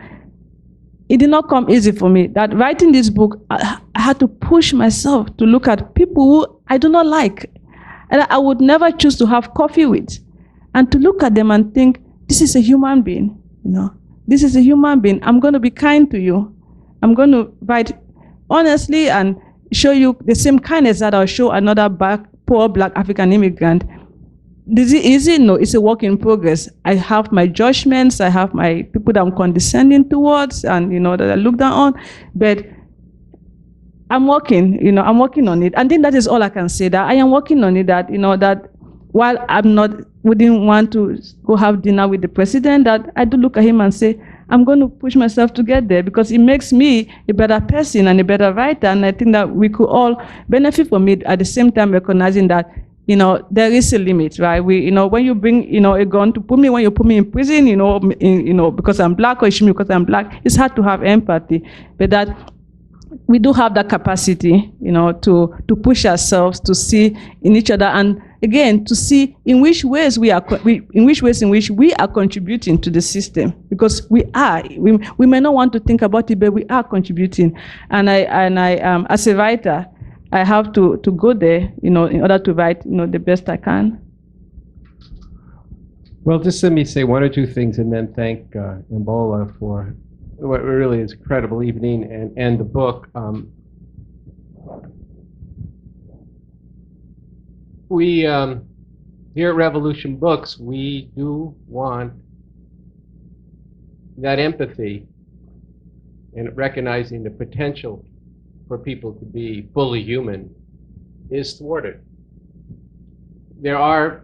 it did not come easy for me. That writing this book, I had to push myself to look at people who I do not like, and I would never choose to have coffee with, and to look at them and think, this is a human being, This is a human being. I'm going to be kind to you. I'm going to write honestly and show you the same kindness that I'll show another poor Black African immigrant. Is it easy? No, it's a work in progress. I have my judgments, I have my people that I'm condescending towards and, that I look down on, but I'm working on it. I think that is all I can say, that I am working on it, that, that while wouldn't want to go have dinner with the president, that I do look at him and say, I'm going to push myself to get there because it makes me a better person and a better writer. And I think that we could all benefit from it at the same time recognizing that there is a limit, right? When you bring, a gun to put me, when you put me in prison, because I'm Black, or you shoot me because I'm Black, it's hard to have empathy. But that we do have that capacity, to push ourselves, to see in each other, and again to see in which ways we are contributing to the system, because we may not want to think about it, but we are contributing. And I as a writer, I have to go there, in order to write, the best I can. Well, just let me say one or two things and then thank Imbolo for what really is a incredible evening and the book. We, here at Revolution Books, we do want that empathy and recognizing the potential for people to be fully human is thwarted. There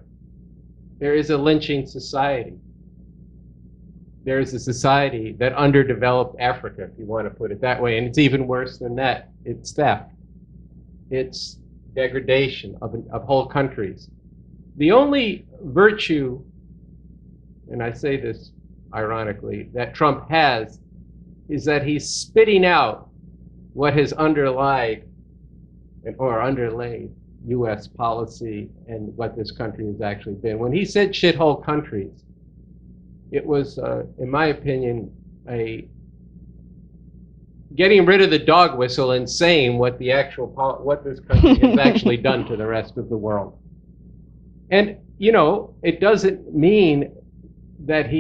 is a lynching society. There is a society that underdeveloped Africa, if you want to put it that way, and it's even worse than that. It's theft. It's degradation of whole countries. The only virtue, and I say this ironically, that Trump has is that he's spitting out what has underlaid U.S. policy and what this country has actually been. When he said shithole countries, it was, in my opinion, getting rid of the dog whistle and saying what this country has actually done to the rest of the world. And, it doesn't mean that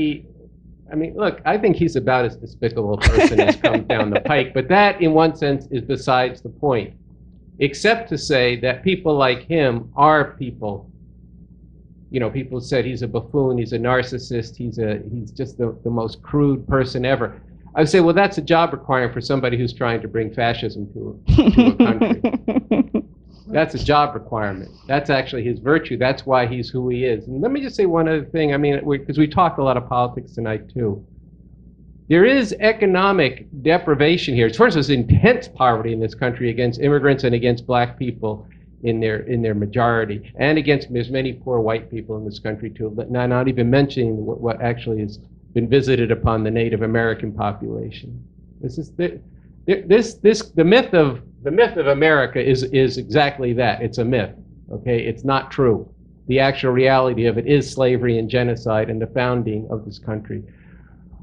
look, I think he's about as despicable a person as comes down the pike, but that, in one sense, is besides the point. Except to say that people like him are people. People said he's a buffoon, he's a narcissist, he's just the most crude person ever. I would say, well, that's a job requirement for somebody who's trying to bring fascism to a country. That's a job requirement. That's actually his virtue. That's why he's who he is. And let me just say one other thing. Because we talked a lot of politics tonight too. There is economic deprivation here. First, there's intense poverty in this country against immigrants and against black people in their majority, and against there's many poor white people in this country too. But not even mentioning what actually has been visited upon the Native American population. The myth of America is exactly that. It's a myth. Okay, it's not true. The actual reality of it is slavery and genocide and the founding of this country.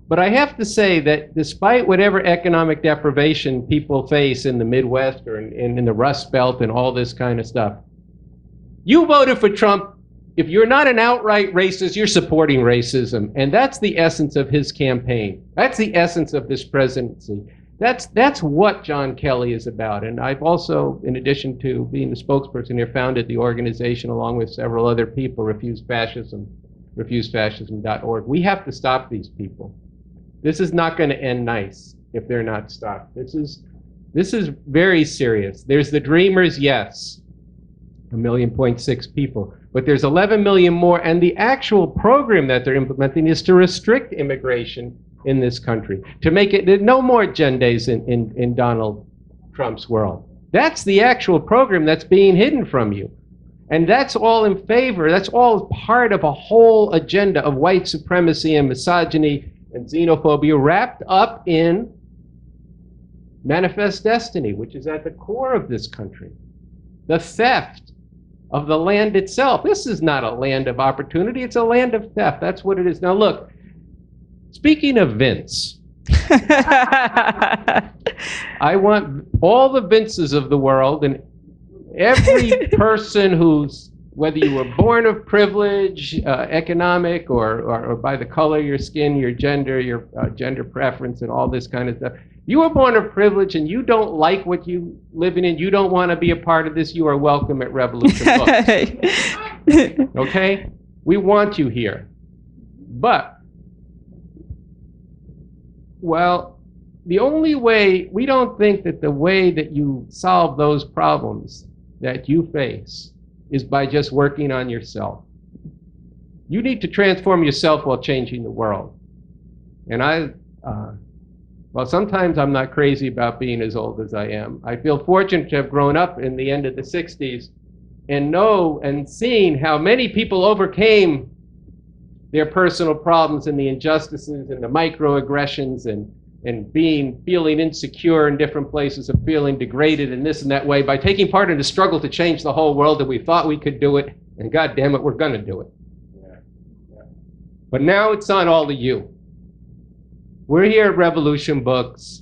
But I have to say that despite whatever economic deprivation people face in the Midwest or in the Rust Belt and all this kind of stuff, you voted for Trump. If you're not an outright racist, you're supporting racism. And that's the essence of his campaign. That's the essence of this presidency. That's what John Kelly is about. And I've also, in addition to being the spokesperson here, founded the organization along with several other people, refusefascism.org. We have to stop these people. This is not going to end nice if they're not stopped. This is very serious. There's the dreamers, yes, 1.6 million people, but there's 11 million more, and the actual program that they're implementing is to restrict immigration in this country, to make it no more agendas in Donald Trump's world. That's the actual program that's being hidden from you. And that's all in favor, that's all part of a whole agenda of white supremacy and misogyny and xenophobia wrapped up in manifest destiny, which is at the core of this country. The theft of the land itself. This is not a land of opportunity, it's a land of theft. That's what it is. Now look, speaking of Vince, I want all the Vinces of the world and every person who's, whether you were born of privilege, economic, or by the color of your skin, your gender preference, and all this kind of stuff. You were born of privilege and you don't like what you living in, you don't want to be a part of this, you are welcome at Revolution Books. Okay? We want you here. But, well, the only way, we don't think that the way that you solve those problems that you face is by just working on yourself. You need to transform yourself while changing the world. And well, sometimes I'm not crazy about being as old as I am. I feel fortunate to have grown up in the end of the 60s and know and seen how many people overcame their personal problems and the injustices and the microaggressions and and feeling insecure in different places and feeling degraded in this and that way by taking part in the struggle to change the whole world, and we thought we could do it, and God damn it, we're going to do it. But now it's on all of you. We're here at Revolution Books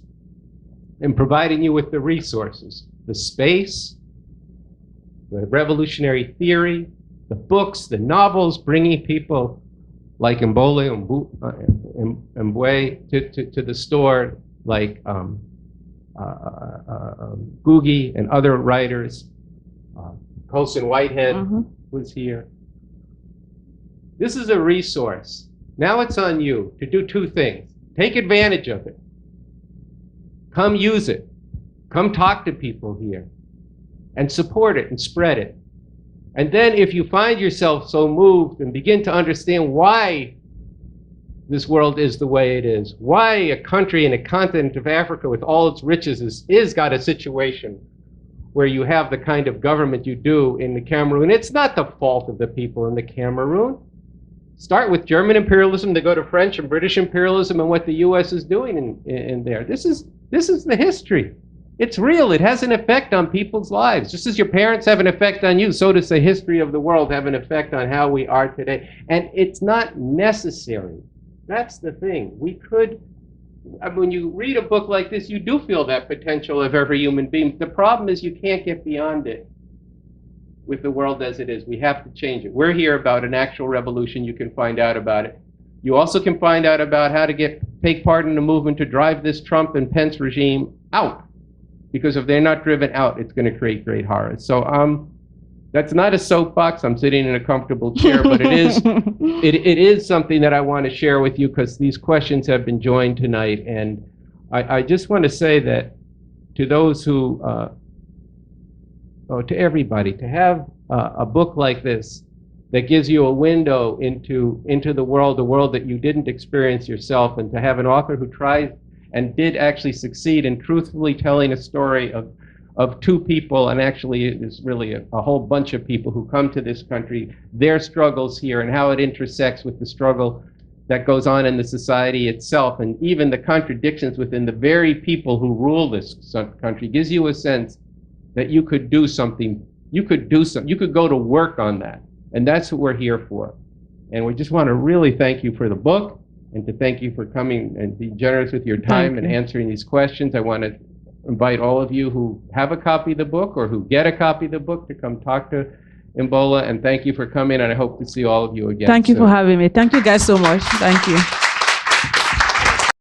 and providing you with the resources, the space, the revolutionary theory, the books, the novels, bringing people like Imbolo Mbue to the store, like Gugi and other writers. Colson Whitehead was here. This is a resource. Now it's on you to do two things. Take advantage of it. Come use it. Come talk to people here and support it and spread it. And then if you find yourself so moved and begin to understand why this world is the way it is, why a country in a continent of Africa with all its riches is got a situation where you have the kind of government you do in the Cameroon. It's not the fault of the people in the Cameroon. Start with German imperialism, to go to French and British imperialism and what the US is doing in there. This is the history. It's real. It has an effect on people's lives. Just as your parents have an effect on you, so does the history of the world have an effect on how we are today. And it's not necessary. That's the thing. We could, when you read a book like this, you do feel that potential of every human being. The problem is you can't get beyond it with the world as it is. We have to change it. We're here about an actual revolution. You can find out about it. You also can find out about how to take part in the movement to drive this Trump and Pence regime out. Because if they're not driven out, it's going to create great horrors. So that's not a soapbox. I'm sitting in a comfortable chair, but it is something that I want to share with you because these questions have been joined tonight. And I just want to say that to those who, to everybody, to have a book like this that gives you a window into the world that you didn't experience yourself, and to have an author who tried and did actually succeed in truthfully telling a story of two people, and actually it's really a whole bunch of people who come to this country, their struggles here and how it intersects with the struggle that goes on in the society itself, and even the contradictions within the very people who rule this country, gives you a sense that you could do something, you could go to work on that. And that's what we're here for. And we just want to really thank you for the book, and to thank you for coming and being generous with your time and answering these questions. I want to invite all of you who have a copy of the book or who get a copy of the book to come talk to Imbolo, and thank you for coming, and I hope to see all of you again. Thank you for having me. Thank you guys so much. Thank you.